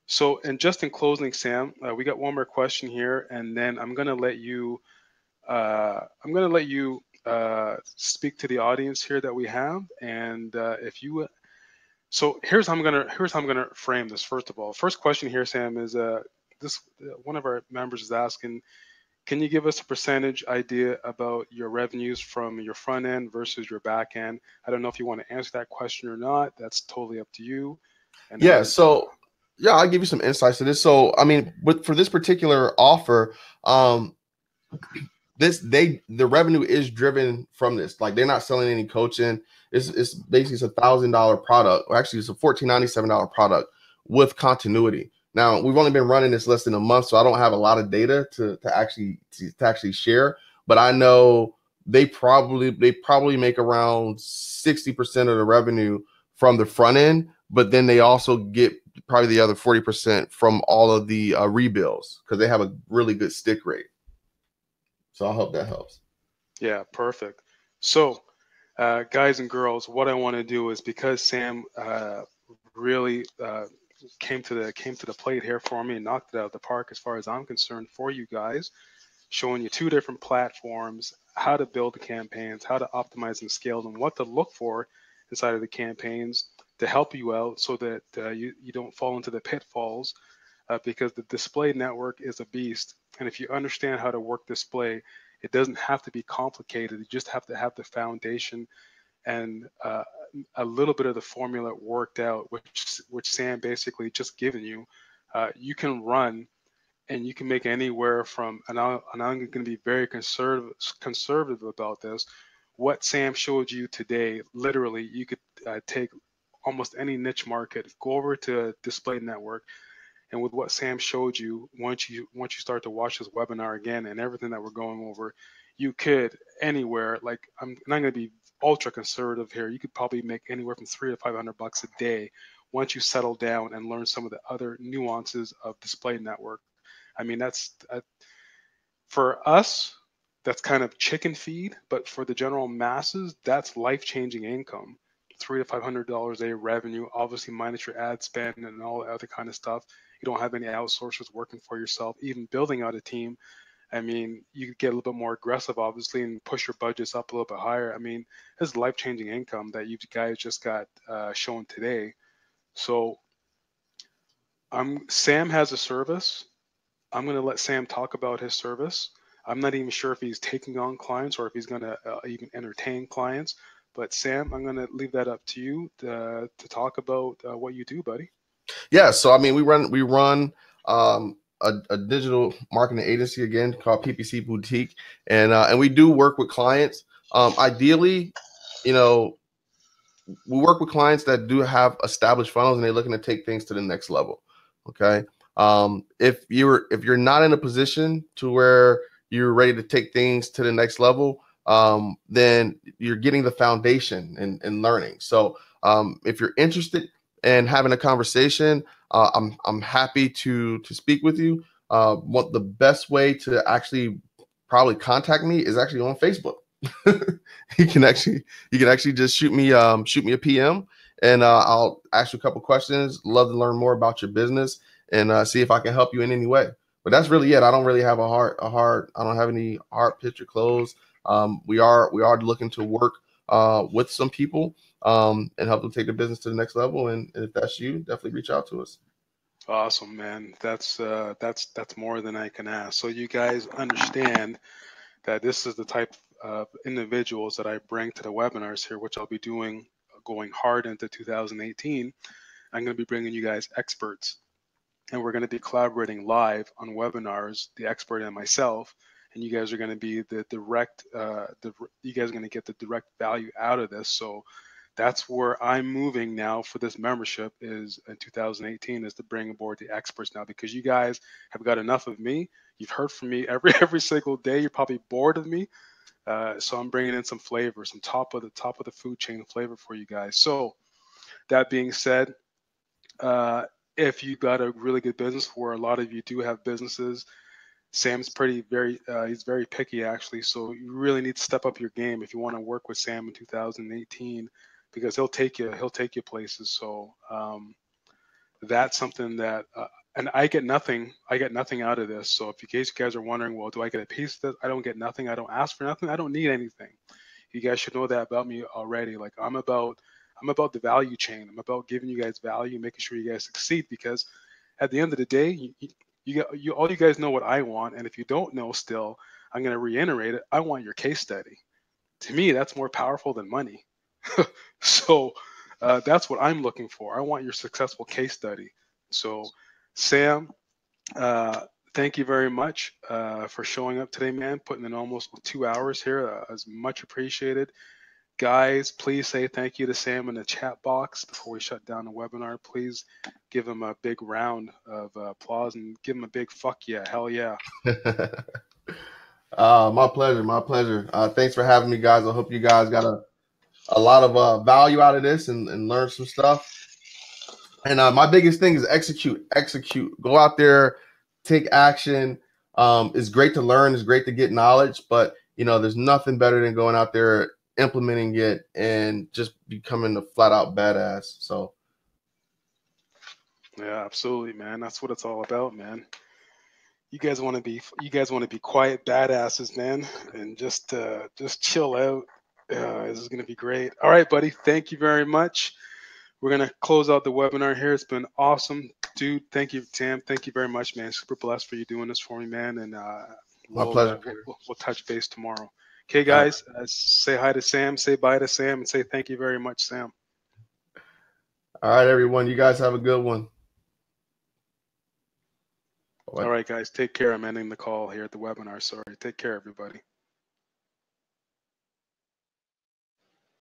So, and just in closing, Sam, we got one more question here, and then I'm gonna let you speak to the audience here that we have, and if you so here's how I'm gonna frame this. First of all, first question here, Sam, is this one of our members is asking, can you give us a percentage idea about your revenues from your front end versus your back end? I don't know if you want to answer that question or not. That's totally up to you. And Yeah, then, so yeah, I'll give you some insights to this. So, I mean, for this particular offer, um, the revenue is driven from this. Like they're not selling any coaching. It's basically it's $1,000 product, or actually it's a $1,497 product with continuity. Now we've only been running this less than a month, so I don't have a lot of data to actually share. But I know they probably make around 60% of the revenue from the front end, but then they also get probably the other 40% from all of the rebuilds because they have a really good stick rate. So I hope that helps. yeah, perfect. So, guys and girls, what I want to do is, because Sam really came to the plate here for me and knocked it out of the park as far as I'm concerned for you guys, showing you two different platforms, how to build the campaigns, how to optimize and scale them, what to look for inside of the campaigns to help you out so that you don't fall into the pitfalls, because the display network is a beast. And if you understand how to work display, it doesn't have to be complicated. You just have to have the foundation and a little bit of the formula worked out, which Sam basically just given you. You can run and you can make anywhere from, and I'm going to be very conservative about this. What Sam showed you today, literally, you could take almost any niche market, go over to display network, and with what Sam showed you, once you start to watch this webinar again and everything that we're going over, you could anywhere, like I'm not going to be ultra conservative here. You could probably make anywhere from $300 to $500 a day once you settle down and learn some of the other nuances of display network. I mean, that's for us, that's kind of chicken feed, but for the general masses, that's life-changing income. $300 to $500 a day revenue, obviously minus your ad spend and all the other kind of stuff. You don't have any outsourcers working for yourself, even building out a team. I mean, you could get a little bit more aggressive, obviously, and push your budgets up a little bit higher. I mean, this is life-changing income that you guys just got shown today. So, Sam has a service. I'm going to let Sam talk about his service. I'm not even sure if he's taking on clients or if he's going to even entertain clients. But Sam, I'm going to leave that up to you to talk about what you do, buddy. Yeah, so I mean, we run a digital marketing agency again called PPC Boutique, and we do work with clients. Ideally, you know, we work with clients that do have established funnels and they're looking to take things to the next level. Okay. If you're not in a position to where you're ready to take things to the next level, then you're getting the foundation and learning. So if you're interested in having a conversation, I'm happy to speak with you. What the best way to actually probably contact me is actually on Facebook. You can actually just shoot me a PM, and I'll ask you a couple questions. Love to learn more about your business and see if I can help you in any way. But that's really it. I don't really have I don't have any hard pitch or close. We are looking to work with some people and help them take their business to the next level. And if that's you, definitely reach out to us. Awesome, man. That's more than I can ask. So you guys understand that this is the type of individuals that I bring to the webinars here, which I'll be doing going hard into 2018. I'm going to be bringing you guys experts and we're going to be collaborating live on webinars, the expert and myself, and you guys are going to be the direct, you guys are going to get the direct value out of this. So that's where I'm moving now for this membership is in 2018 is to bring aboard the experts now, because you guys have got enough of me. You've heard from me every single day. You're probably bored of me. So I'm bringing in some flavor, some top of the food chain flavor for you guys. So that being said, uh, if you got a really good business, where a lot of you do have businesses, Sam's he's very picky actually. So you really need to step up your game if you want to work with Sam in 2018, because he'll take you places. So that's something that, and I get nothing out of this. So if in case you guys are wondering, well, do I get a piece of this? I don't get nothing. I don't ask for nothing. I don't need anything. You guys should know that about me already. Like I'm about the value chain. I'm about giving you guys value, making sure you guys succeed, because at the end of the day, all you guys know what I want, and if you don't know still, I'm going to reiterate it. I want your case study. To me, that's more powerful than money. So that's what I'm looking for. I want your successful case study. So, Sam, uh, thank you very much for showing up today, man. Putting in almost 2 hours here is much appreciated. Guys, please say thank you to Sam in the chat box before we shut down the webinar. Please give him a big round of applause and give him a big fuck yeah, hell yeah. My pleasure. My pleasure. Thanks for having me, guys. I hope you guys got a lot of value out of this and learn some stuff. And my biggest thing is execute. Go out there, take action. It's great to learn. It's great to get knowledge, but there's nothing better than going out there, implementing it, and just becoming a flat out badass. So. Yeah, absolutely, man. That's what it's all about, man. You guys want to be quiet badasses, man, and just chill out. This is gonna be great. All right, buddy. Thank you very much. We're gonna close out the webinar here. It's been awesome, dude. Thank you, Sam. Thank you very much, man. Super blessed for you doing this for me, man. And My pleasure. We'll touch base tomorrow. Okay, guys. Say hi to Sam. Say bye to Sam, and say thank you very much, Sam. All right, everyone. You guys have a good one. All right, guys. Take care. I'm ending the call here at the webinar. Sorry. Take care, everybody.